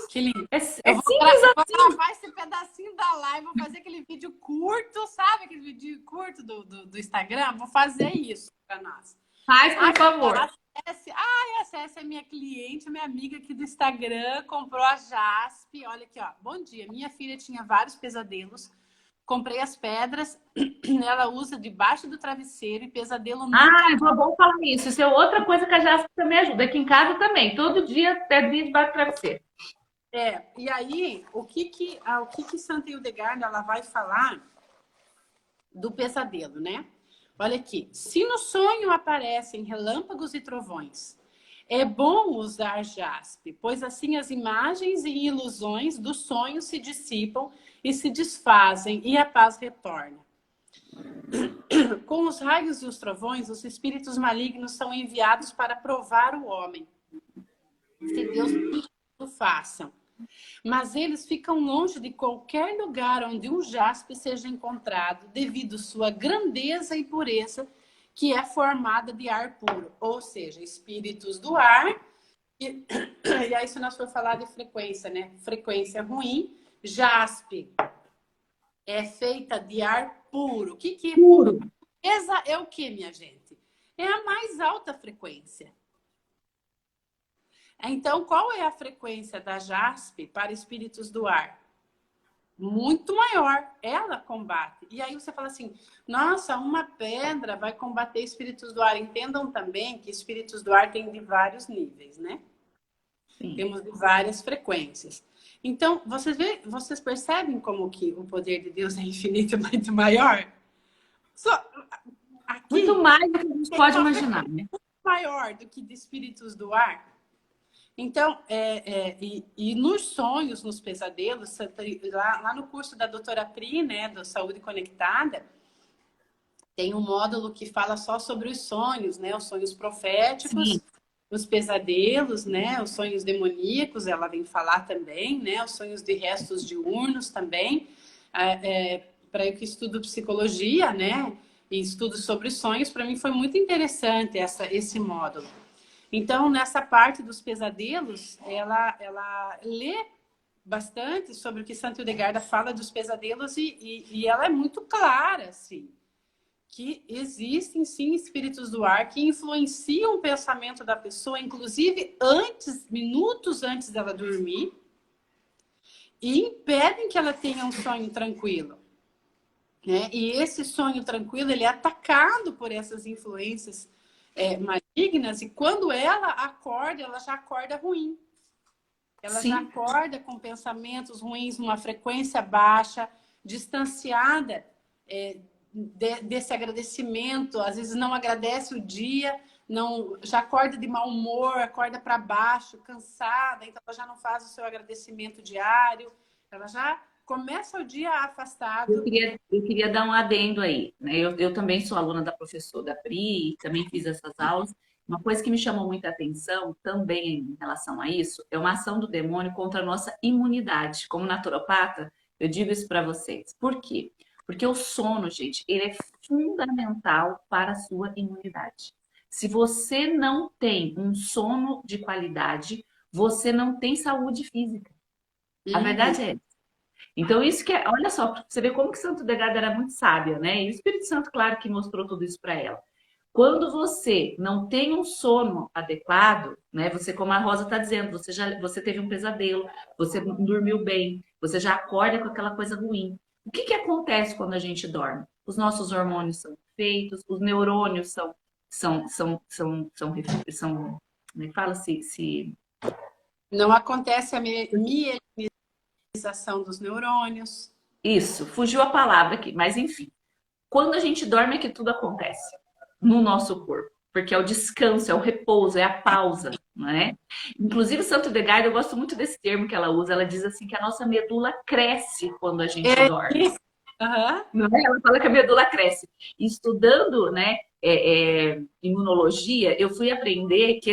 que lindo. É Eu vou, simples eu vou assim. gravar esse pedacinho da live, vou fazer aquele vídeo curto, sabe? Aquele vídeo curto do Instagram. Vou fazer isso para nós. Faz, por favor. Essa é minha cliente, minha amiga aqui do Instagram, comprou a Jaspe. Olha aqui, ó. Bom dia. Minha filha tinha vários pesadelos. Comprei as pedras, ela usa debaixo do travesseiro e pesadelo nunca. Ah, é bom falar isso. Isso é outra coisa que a Jasper também ajuda. Aqui em casa também. Todo dia, pedrinha debaixo do travesseiro. E aí, o que Santa Hildegard ela vai falar do pesadelo, né? Olha aqui. Se no sonho aparecem relâmpagos e trovões, é bom usar jaspe, pois assim as imagens e ilusões do sonho se dissipam e se desfazem e a paz retorna. Com os raios e os trovões, os espíritos malignos são enviados para provar o homem, se Deus o façam. Mas eles ficam longe de qualquer lugar onde um jaspe seja encontrado, devido sua grandeza e pureza, que é formada de ar puro, ou seja, espíritos do ar. E aí, se nós for falar de frequência, né? Frequência ruim, jaspe é feita de ar puro. O que é puro? Essa é o que, minha gente? É a mais alta frequência. Então, qual é a frequência da jaspe para espíritos do ar? Muito maior. Ela combate. E aí você fala assim, nossa, uma pedra vai combater espíritos do ar. Entendam também que espíritos do ar tem de vários níveis, né? Sim. Temos de várias frequências. Então, vocês percebem como que o poder de Deus é infinitamente maior? Aqui, muito mais do que a gente pode imaginar, né? Muito maior do que de espíritos do ar. Então, e nos sonhos, nos pesadelos, lá no curso da doutora Pri, né, do Saúde Conectada, tem um módulo que fala só sobre os sonhos, né, os sonhos proféticos, sim, os pesadelos, né, os sonhos demoníacos, ela vem falar também, né, os sonhos de restos diurnos também, para eu que estudo psicologia, né, e estudo sobre sonhos, para mim foi muito interessante esse módulo. Então, nessa parte dos pesadelos, ela lê bastante sobre o que Santa Hildegard fala dos pesadelos e ela é muito clara, assim. que existem sim espíritos do ar que influenciam o pensamento da pessoa, inclusive minutos antes dela dormir, e impedem que ela tenha um sonho tranquilo. Né? E esse sonho tranquilo, ele é atacado por essas influências malignas, e quando ela acorda, ela já acorda ruim. Ela já acorda com pensamentos ruins, numa frequência baixa, distanciada desse agradecimento. Às vezes não agradece o dia, não, já acorda de mau humor, acorda para baixo, cansada, então ela já não faz o seu agradecimento diário, ela já começa o dia afastado. Eu queria dar um adendo aí, né? Eu também sou aluna da professora Pri, também fiz essas aulas. Uma coisa que me chamou muita atenção também em relação a isso é uma ação do demônio contra a nossa imunidade. Como naturopata, eu digo isso para vocês. Por quê? Porque o sono, gente, ele é fundamental para a sua imunidade. Se você não tem um sono de qualidade, você não tem saúde física. A verdade é essa. Então, isso que é, olha só, você vê como que Santo Legado era muito sábia, né? E o Espírito Santo, claro, que mostrou tudo isso para ela. Quando você não tem um sono adequado, né? Você, como a Rosa está dizendo, você teve um pesadelo, você não dormiu bem, você já acorda com aquela coisa ruim. O que acontece quando a gente dorme? Os nossos hormônios são feitos, os neurônios como é que fala? Não acontece a mielinização dos neurônios. Isso, fugiu a palavra aqui, mas enfim. Quando a gente dorme é que tudo acontece no nosso corpo, porque é o descanso, é o repouso, é a pausa, não é? Inclusive, Santo Edgardo, eu gosto muito desse termo que ela usa, ela diz assim que a nossa medula cresce quando a gente dorme. Não é? Ela fala que a medula cresce. E estudando, né, imunologia, eu fui aprender que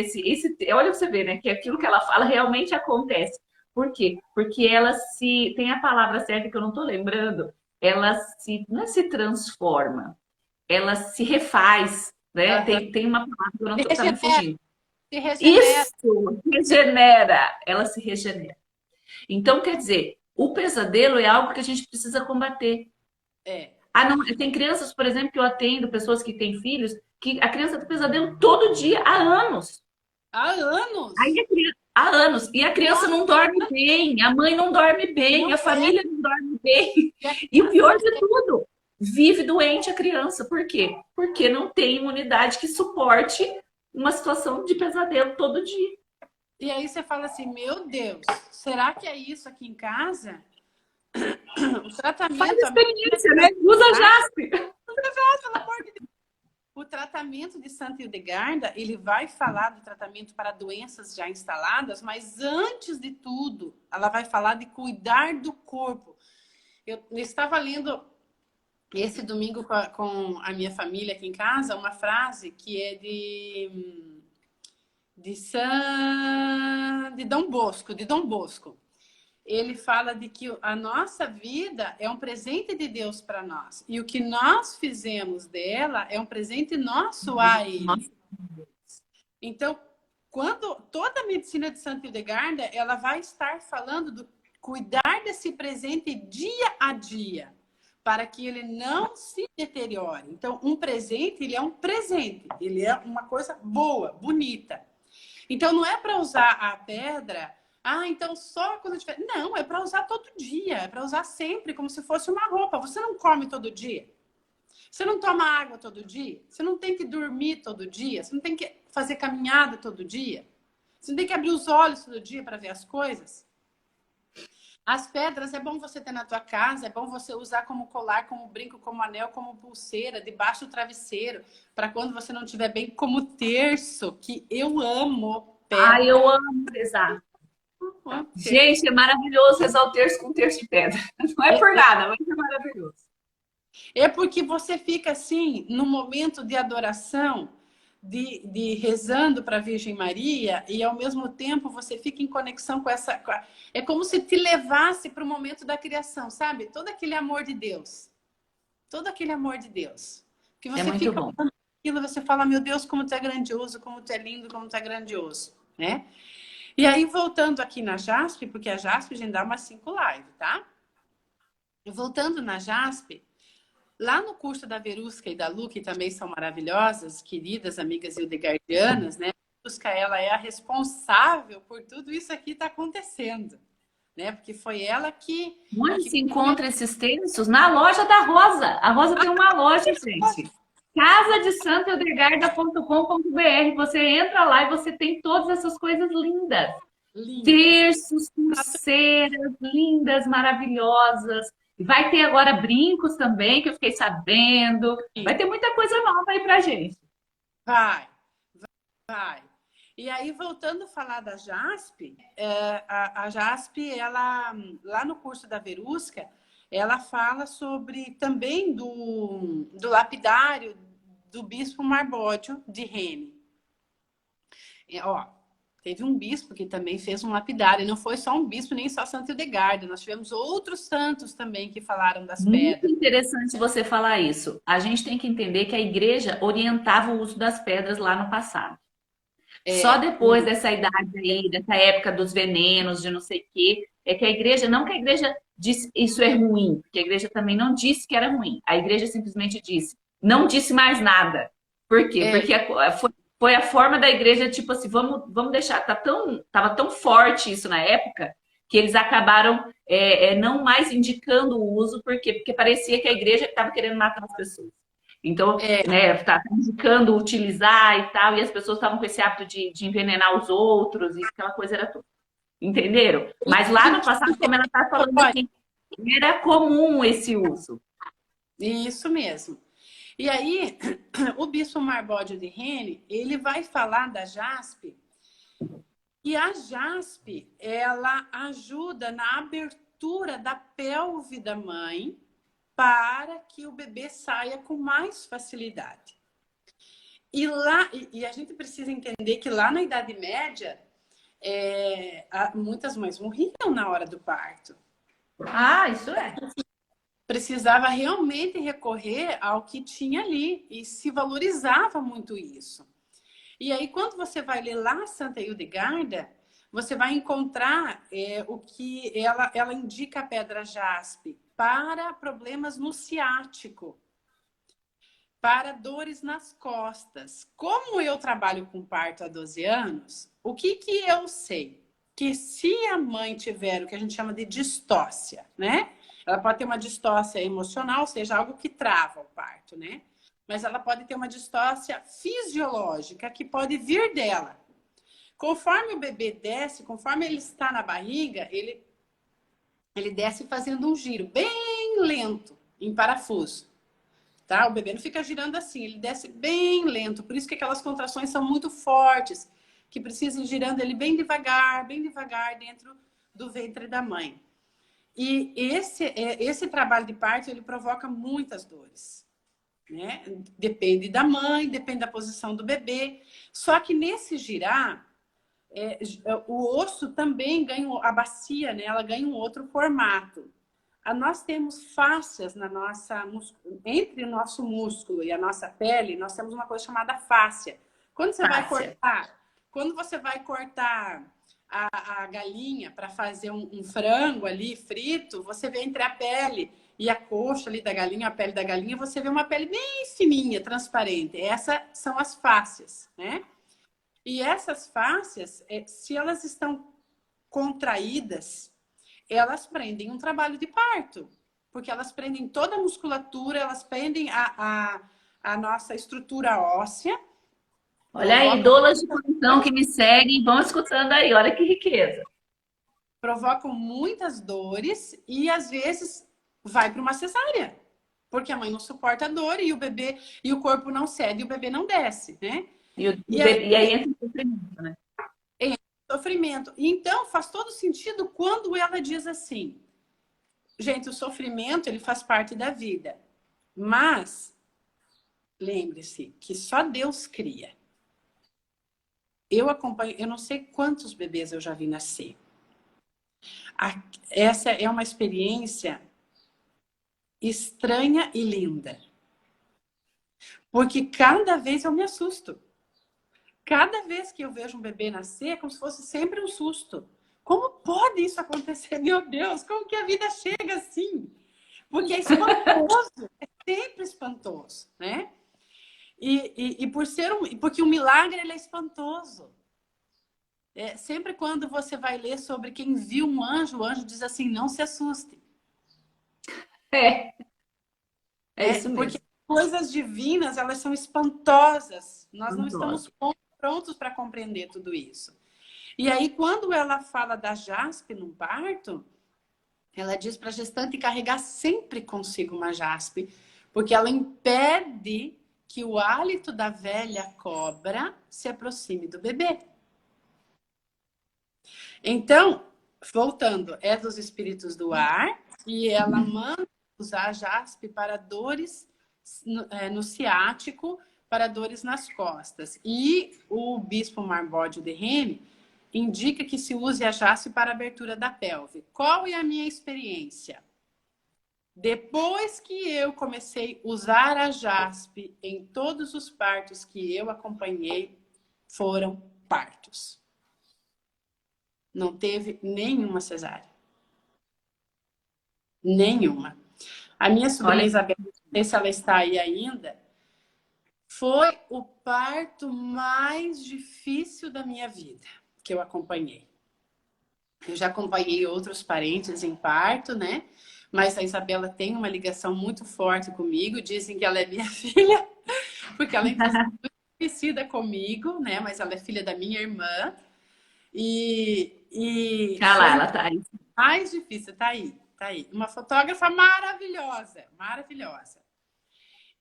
olha pra você ver, né, que aquilo que ela fala realmente acontece. Por quê? Porque ela tem a palavra certa que eu não estou lembrando, não é se transforma, ela se refaz, né? Tem uma palavra que eu não estou me fugindo. Se regenera. Isso, regenera, ela se regenera. Então, quer dizer, o pesadelo é algo que a gente precisa combater. Não, tem crianças, por exemplo, que eu atendo, pessoas que têm filhos, que a criança tem pesadelo todo dia, há anos. Há anos? Há anos. E a criança não dorme bem, a mãe não dorme bem, a família não dorme bem. E o pior de tudo, vive doente a criança. Por quê? Porque não tem imunidade que suporte uma situação de pesadelo todo dia. E aí você fala assim, meu Deus, será que é isso aqui em casa? O tratamento... Faz experiência, né? Usa jaspe. Usa jaspe, pelo amor de Deus. O tratamento de Santa Hildegarda, ele vai falar do tratamento para doenças já instaladas, mas antes de tudo, ela vai falar de cuidar do corpo. Eu estava lendo esse domingo com a minha família aqui em casa, uma frase que é de Dom Bosco. Ele fala de que a nossa vida é um presente de Deus para nós. E o que nós fizemos dela é um presente nosso a Ele. Então, quando toda a medicina de Santa Hildegarda, ela vai estar falando do cuidar desse presente dia a dia, para que ele não se deteriore. Então, um presente, ele é um presente. Ele é uma coisa boa, bonita. Então, não é para usar a pedra... então só quando tiver... Não, é para usar todo dia. É para usar sempre, como se fosse uma roupa. Você não come todo dia. Você não toma água todo dia. Você não tem que dormir todo dia. Você não tem que fazer caminhada todo dia. Você não tem que abrir os olhos todo dia para ver as coisas. As pedras é bom você ter na tua casa. É bom você usar como colar, como brinco, como anel, como pulseira, debaixo do travesseiro. Para quando você não estiver bem, como terço, que eu amo pedra. Eu amo rezar. Gente, é maravilhoso rezar o terço com terço de pedra. Não é por nada, mas é maravilhoso. É porque você fica assim, no momento de adoração, de rezando para a Virgem Maria, e ao mesmo tempo você fica em conexão com essa... É como se te levasse para o momento da criação, sabe? Todo aquele amor de Deus. Todo aquele amor de Deus. Que você muito fica bom. Aquilo, você fala, meu Deus, como tu é grandioso, como tu é lindo, como tu é grandioso, né? E aí, voltando aqui na Jaspe, porque a Jaspe a gente dá umas 5 lives, tá? E voltando na Jaspe, Lá no curso da Verusca e da Lu, que também são maravilhosas, queridas amigas hildegardianas, né? A Verusca, ela é a responsável por tudo isso aqui está acontecendo, né? Porque foi ela Onde que se encontra esses textos? Na loja da Rosa. A Rosa tem uma loja, gente. Casadesantoedelgarda.com.br. Você entra lá e você tem todas essas coisas lindas. lindas. Terços, pulseiras lindas, maravilhosas. Vai ter agora brincos também, que eu fiquei sabendo. Vai ter muita coisa nova aí pra gente. Vai, vai. E aí, voltando a falar da JASP, a JASP, ela, lá no curso da Verusca, ela fala sobre também do lapidário do bispo Marbódio de Rene. Ó, teve um bispo que também fez um lapidário, e não foi só um bispo, nem só Santo Hildegarda, nós tivemos outros santos também que falaram das Muito pedras. interessante você falar isso. A gente tem que entender que a igreja orientava o uso das pedras lá no passado. Só depois dessa idade aí, dessa época dos venenos, de não sei o quê, é que a igreja, não que a igreja disse isso é ruim, porque a igreja também não disse que era ruim. A igreja simplesmente disse, não disse mais nada. Por quê? É, Porque foi a forma da igreja, tipo assim, vamos deixar, tava tão forte isso na época, que eles acabaram não mais indicando o uso, por quê? Porque parecia que a igreja estava querendo matar as pessoas. Então, é, né, tá indicando utilizar e tal, e as pessoas estavam com esse hábito de envenenar os outros, e aquela coisa era tudo. Entenderam? Mas lá no passado, como ela está falando aqui, era comum esse uso. isso mesmo. E aí, o bispo Marbódio de Rene, ele vai falar da JASP, e a JASP, ela ajuda na abertura da pelve da mãe para que o bebê saia com mais facilidade. E a gente precisa entender que lá na Idade Média, muitas mães morriam na hora do parto. Ah, isso é. Precisava realmente recorrer ao que tinha ali e se valorizava muito isso. E aí, quando você vai ler lá Santa Hildegarda, você vai encontrar o que ela indica a pedra jaspe para problemas no ciático, para dores nas costas. Como eu trabalho com parto há 12 anos, o que eu sei? Que se a mãe tiver o que a gente chama de distócia, né? Ela pode ter uma distócia emocional, ou seja, algo que trava o parto, né? Mas ela pode ter uma distócia fisiológica que pode vir dela. Conforme o bebê desce, conforme ele está na barriga, ele desce fazendo um giro bem lento, em parafuso. Tá? O bebê não fica girando assim, ele desce bem lento. Por isso que aquelas contrações são muito fortes, que precisam ir girando ele bem devagar dentro do ventre da mãe. E esse trabalho de parto, ele provoca muitas dores. Né? Depende da mãe, depende da posição do bebê. Só que nesse girar, o osso também ganha, a bacia, né? Ela ganha um outro formato. Nós temos fáscias entre o nosso músculo e a nossa pele, nós temos uma coisa chamada fáscia. Quando você vai cortar a galinha para fazer um frango ali frito, você vê entre a pele e a coxa ali da galinha, a pele da galinha, você vê uma pele bem fininha, transparente. Essas são as fáscias, né? E essas fáscias, se elas estão contraídas, elas prendem um trabalho de parto, porque elas prendem toda a musculatura, elas prendem a nossa estrutura óssea. Olha aí, doulas de plantão que me seguem, vão escutando aí, olha que riqueza. Provocam muitas dores e às vezes vai para uma cesárea, porque a mãe não suporta a dor e o bebê e o corpo não cede e o bebê não desce, né? E aí entra o sofrimento, né? Sofrimento. Então faz todo sentido quando ela diz assim, gente, o sofrimento ele faz parte da vida, mas lembre-se que só Deus cria. Eu acompanho, eu não sei quantos bebês eu já vi nascer. Essa é uma experiência estranha e linda. Porque cada vez eu me assusto. Cada vez que eu vejo um bebê nascer, é como se fosse sempre um susto. Como pode isso acontecer? Meu Deus, como que a vida chega assim? Porque é espantoso. sempre espantoso, né? Porque o milagre ele é espantoso. Sempre quando você vai ler sobre quem viu um anjo, o anjo diz assim, não se assuste. É, é isso Porque mesmo. coisas divinas, elas são espantosas. Nós não estamos Espantoso. prontos para compreender tudo isso. E aí, quando ela fala da jaspe no parto, ela diz para a gestante carregar sempre consigo uma jaspe, porque ela impede que o hálito da velha cobra se aproxime do bebê. Então, voltando, é dos espíritos do ar e ela manda usar a jaspe para dores no ciático, para dores nas costas. E o bispo Marbódio de Rene indica que se use a jaspe para abertura da pelve. Qual é a minha experiência? Depois que eu comecei a usar a jaspe em todos os partos que eu acompanhei, foram partos. Não teve nenhuma cesárea. Nenhuma. A minha sobrinha Olha, Isabel, não sei se ela está aí ainda, foi o parto mais difícil da minha vida que eu acompanhei. Eu já acompanhei outros parentes em parto, né? Mas a Isabela tem uma ligação muito forte comigo. Dizem que ela é minha filha, porque ela inclusive é muito parecida comigo, né? Mas ela é filha da minha irmã. E ah lá, foi o ela tá aí. mais difícil. Tá aí, tá aí. Uma fotógrafa maravilhosa, maravilhosa.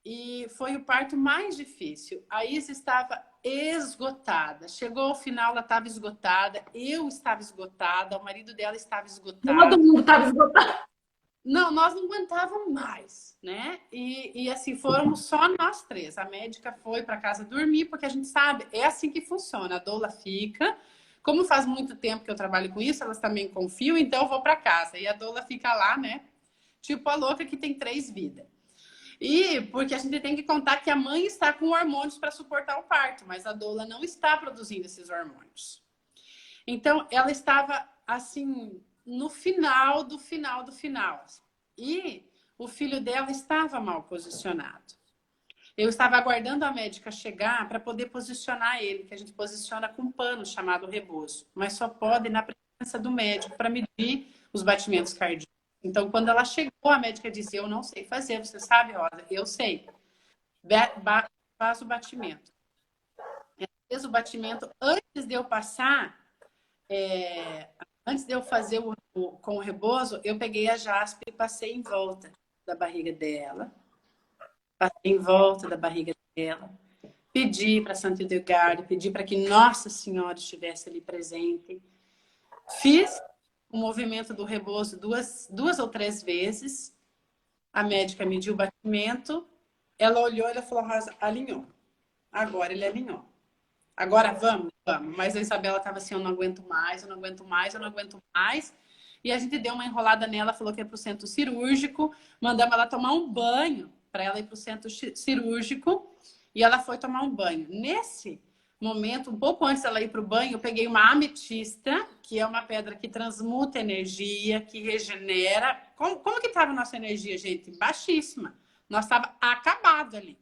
E foi o parto mais difícil. A Isa estava esgotada. Chegou ao final, ela estava esgotada. Eu estava esgotada. O marido dela estava Todo esgotado. mundo estava esgotado. Não, nós não aguentávamos mais, né? E assim, fomos só nós três. A médica foi para casa dormir, porque a gente sabe, é assim que funciona. A doula fica. Como faz muito tempo que eu trabalho com isso, elas também confiam, então eu vou para casa. E a doula fica lá, né? Tipo a louca que tem 3 vidas. E porque a gente tem que contar que a mãe está com hormônios para suportar o parto, mas a doula não está produzindo esses hormônios. Então, ela estava assim, no final do final do final. E o filho dela estava mal posicionado. Eu estava aguardando a médica chegar para poder posicionar ele, que a gente posiciona com um pano chamado rebozo, mas só pode na presença do médico para medir os batimentos cardíacos. Então, quando ela chegou, a médica disse: eu não sei fazer, você sabe, Rosa? Eu sei. Faz o batimento. Ela fez o batimento antes de eu passar, antes de eu fazer com o rebozo, eu peguei a jaspe e passei em volta da barriga dela. Passei em volta da barriga dela. Pedi para Santo Edgardo, pedi para que Nossa Senhora estivesse ali presente. Fiz o movimento do rebozo duas ou 3 vezes. A médica mediu o batimento. Ela olhou e falou: Rosa, alinhou. Agora ele alinhou. Agora vamos, vamos. Mas a Isabela estava assim: eu não aguento mais, eu não aguento mais, eu não aguento mais. E a gente deu uma enrolada nela, falou que é para o centro cirúrgico. Mandamos ela tomar um banho para ela ir para o centro cirúrgico. E ela foi tomar um banho. Nesse momento, um pouco antes dela ir para o banho, eu peguei uma ametista, que é uma pedra que transmuta energia, que regenera. Como que estava a nossa energia, gente? Baixíssima. Nós estava acabado ali.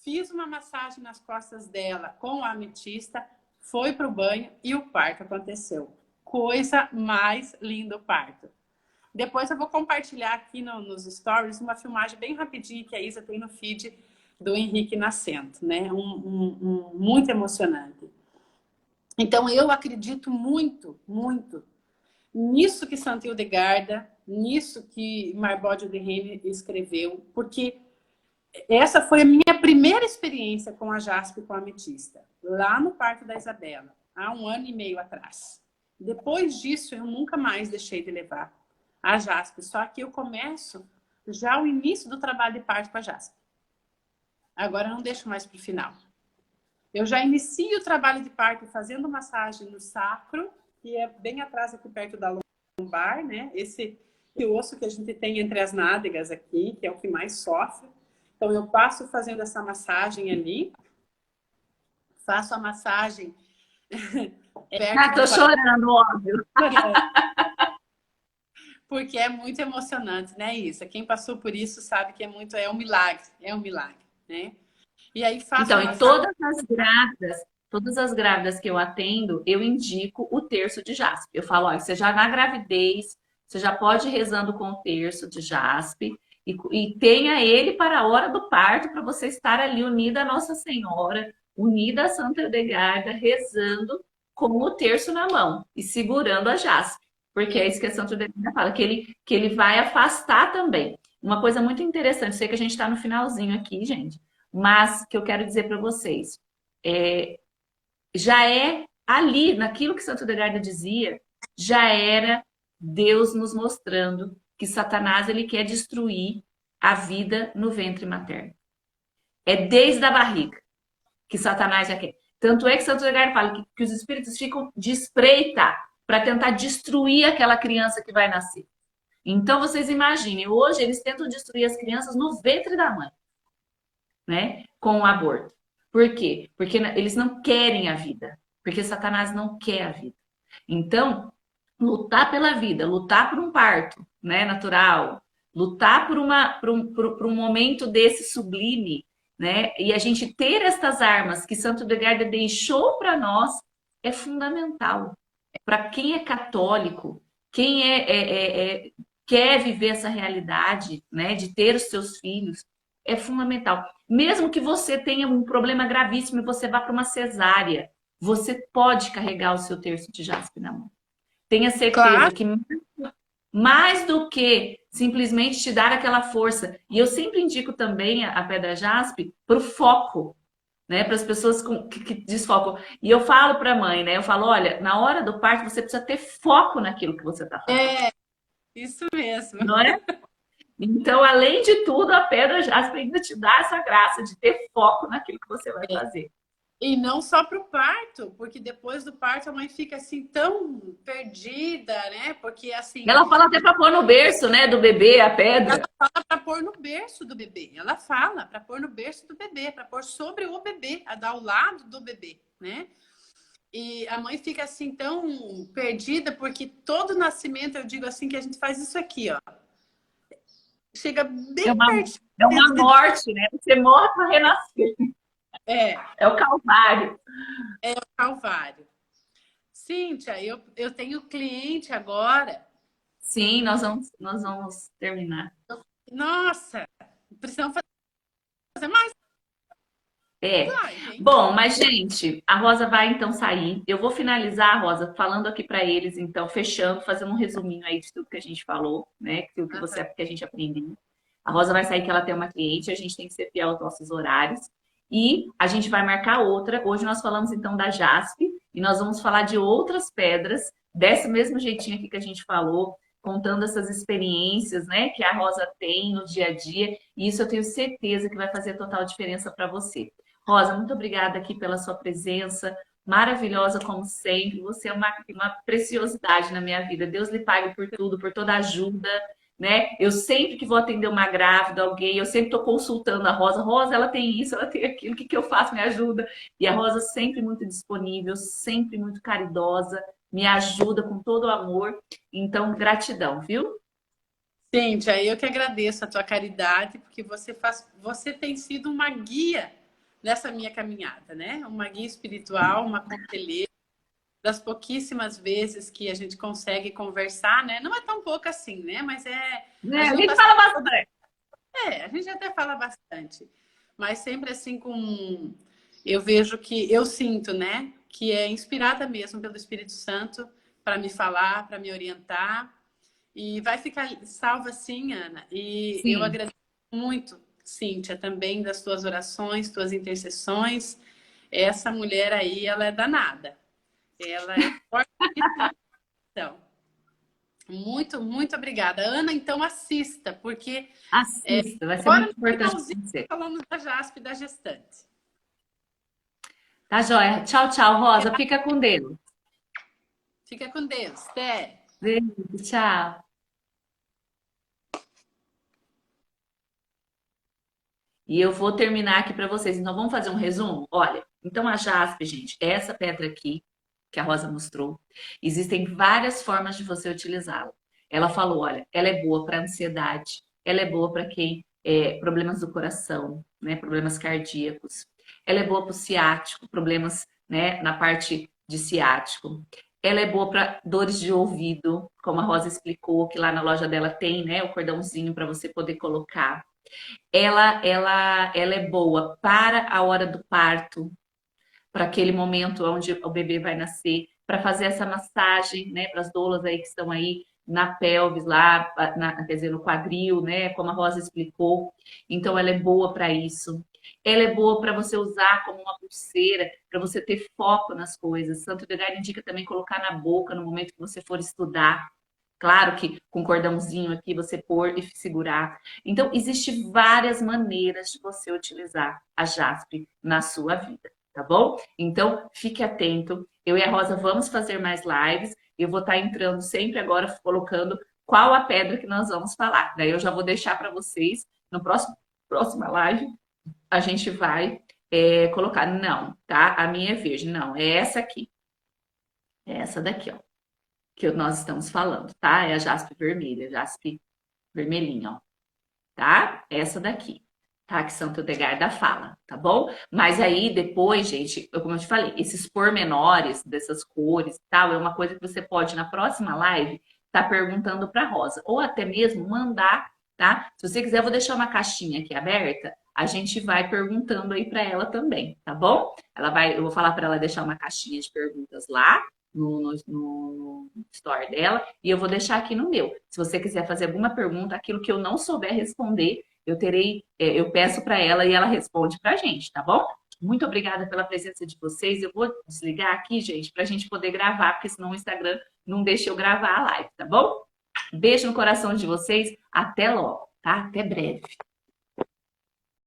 Fiz uma massagem nas costas dela com a ametista, foi para o banho e o parto aconteceu. Coisa mais linda o parto. Depois eu vou compartilhar aqui nos stories uma filmagem bem rapidinha que a Isa tem no feed do Henrique Nascento, né? Muito emocionante. Então eu acredito muito, muito nisso que Santo Hildegarda, nisso que Marbódio de Rene escreveu, porque essa foi a minha primeira experiência com a jaspe e com a ametista, lá no parto da Isabela, há 1 ano e meio atrás. Depois disso, eu nunca mais deixei de levar a jaspe, só que eu começo já o início do trabalho de parto com a jaspe. Agora eu não deixo mais para o final. Eu já inicio o trabalho de parto fazendo massagem no sacro, que é bem atrás aqui perto da lombar, né? Esse osso que a gente tem entre as nádegas aqui, que é o que mais sofre. Então, eu passo fazendo essa massagem ali. Faço a massagem perto Ah, tô chorando, óbvio. porque é muito emocionante, né? Isso. Quem passou por isso sabe que é um milagre, né? E aí faço Então, uma e fala. todas as grávidas que eu atendo, eu indico o terço de jaspe. Eu falo, olha, você já na gravidez, você já pode ir rezando com o terço de jaspe e tenha ele para a hora do parto, para você estar ali unida a Nossa Senhora, unida a Santa Edgarda, rezando com o terço na mão e segurando a jaspe. Porque é isso que a Santa Edgarda fala, que ele vai afastar também. Uma coisa muito interessante, sei que a gente está no finalzinho aqui, gente, mas que eu quero dizer para vocês, é, já é ali, naquilo que Santo Edgardo dizia, já era Deus nos mostrando que Satanás ele quer destruir a vida no ventre materno. É desde a barriga que Satanás já quer. Tanto é que Santo Edgardo fala que os espíritos ficam de espreita para tentar destruir aquela criança que vai nascer. Então vocês imaginem, hoje eles tentam destruir as crianças no ventre da mãe, né? Com o aborto. Por quê? Porque eles não querem a vida. Porque Satanás não quer a vida. Então, lutar pela vida, lutar por um parto, né, natural, lutar por um momento desse sublime, né? E a gente ter estas armas que Santo Edgardo deixou para nós é fundamental. Para quem é católico, quem quer viver essa realidade, né, de ter os seus filhos, é fundamental. Mesmo que você tenha um problema gravíssimo e você vá para uma cesárea, você pode carregar o seu terço de jaspe na mão. Tenha certeza Claro. que mais do que simplesmente te dar aquela força. E eu sempre indico também a pedra jaspe para o foco, né? Para as pessoas que desfocam. E eu falo para a mãe, né? Eu falo, olha, na hora do parto você precisa ter foco naquilo que você está fazendo. É, isso mesmo. Não é? Então, além de tudo, a pedra jaspe ainda te dá essa graça de ter foco naquilo que você vai fazer. E não só para o parto, porque depois do parto a mãe fica assim tão perdida, né? Porque assim, Ela fala até para pôr no berço, né, do bebê, a pedra. fala para pôr no berço do bebê. Ela fala para pôr no berço do bebê, para pôr sobre o bebê, a dar ao lado do bebê, né? E a mãe fica assim tão perdida, porque todo nascimento, eu digo assim, que a gente faz isso aqui, ó. Chega É bem uma, pertinho. é uma morte, né? Você morre para renascer. É, É o calvário. é o calvário. Cíntia, eu tenho cliente agora. Sim, nós vamos terminar. Nossa, precisamos fazer mais É. live, hein? Bom, mas gente, a Rosa vai então sair. Eu vou finalizar, Rosa, falando aqui para eles, então, fechando, fazendo um resuminho aí de tudo que a gente falou, né? Tudo que a gente aprendeu. A Rosa vai sair que ela tem uma cliente, a gente tem que ser fiel aos nossos horários. E a gente vai marcar outra. Hoje nós falamos então da jaspe e nós vamos falar de outras pedras, desse mesmo jeitinho aqui que a gente falou, contando essas experiências, né, que a Rosa tem no dia a dia. E isso eu tenho certeza que vai fazer total diferença para você. Rosa, muito obrigada aqui pela sua presença, maravilhosa como sempre. Você é uma preciosidade na minha vida. Deus lhe pague por tudo, por toda a ajuda, né? Eu sempre que vou atender uma grávida, alguém, eu sempre estou consultando a Rosa. Rosa, ela tem isso, ela tem aquilo, o que eu faço? Me ajuda. E a Rosa sempre muito disponível, sempre muito caridosa, me ajuda com todo o amor. Então, gratidão, viu? Cíntia, eu que agradeço a tua caridade, porque você tem sido uma guia nessa minha caminhada, né? Uma guia espiritual, uma conselheira, das pouquíssimas vezes que a gente consegue conversar, né? Não é tão pouco assim, né? Mas A gente fala bastante. a gente até fala bastante, mas sempre assim eu vejo que eu sinto, né, que é inspirada mesmo pelo Espírito Santo para me falar, para me orientar e vai ficar salva sim, Ana. E eu Sim. agradeço muito, Cíntia, também das tuas orações, tuas intercessões. Essa mulher aí, ela é danada. Ela é forte. Então, muito, muito obrigada. Ana, então assista, porque Assista, vai ser agora muito no importante para finalzinho você. falamos da JASP da gestante. Tá, joia? Tchau, tchau, Rosa. Fica com Deus. Fica com Deus. Até. Beijo, tchau. E eu vou terminar aqui para vocês. Então, vamos fazer um resumo? Olha, então a jaspe, gente, é essa pedra aqui que a Rosa mostrou. Existem várias formas de você utilizá-la. Ela falou, olha, ela é boa para ansiedade, ela é boa para quem problemas do coração, né, problemas cardíacos. Ela é boa para o ciático, problemas, né, na parte de ciático. Ela é boa para dores de ouvido, como a Rosa explicou, que lá na loja dela tem, né, o cordãozinho para você poder colocar. Ela é boa para a hora do parto, para aquele momento onde o bebê vai nascer, para fazer essa massagem, né, para as doulas aí que estão aí na pelvis lá, quer dizer, no quadril, né, como a Rosa explicou. Então ela é boa para isso. Ela é boa para você usar como uma pulseira, para você ter foco nas coisas. Santo Edgar indica também colocar na boca no momento que você for estudar. Claro que com cordãozinho aqui você pôr e segurar. Então, existem várias maneiras de você utilizar a jaspe na sua vida, tá bom? Então, fique atento. Eu e a Rosa vamos fazer mais lives. Eu vou estar entrando sempre agora, colocando qual a pedra que nós vamos falar. Daí eu já vou deixar para vocês no próxima live. A gente vai colocar, não, tá? A minha é verde, não, é essa aqui. É essa daqui, ó, que nós estamos falando, tá? É a jaspe vermelha, jaspe vermelhinha, ó, tá? Essa daqui, tá? Que Santo Edgarda fala, tá bom? Mas aí depois, gente, como eu te falei, esses pormenores dessas cores e tal, é uma coisa que você pode, na próxima live, tá perguntando pra Rosa, ou até mesmo mandar, tá? Se você quiser, eu vou deixar uma caixinha aqui aberta, a gente vai perguntando aí para ela também, tá bom? Eu vou falar para ela deixar uma caixinha de perguntas lá no store dela e eu vou deixar aqui no meu. Se você quiser fazer alguma pergunta, aquilo que eu não souber responder, eu peço para ela e ela responde para a gente, tá bom? Muito obrigada pela presença de vocês. Eu vou desligar aqui, gente, para a gente poder gravar, porque senão o Instagram não deixa eu gravar a live, tá bom? Beijo no coração de vocês. Até logo, tá? Até breve.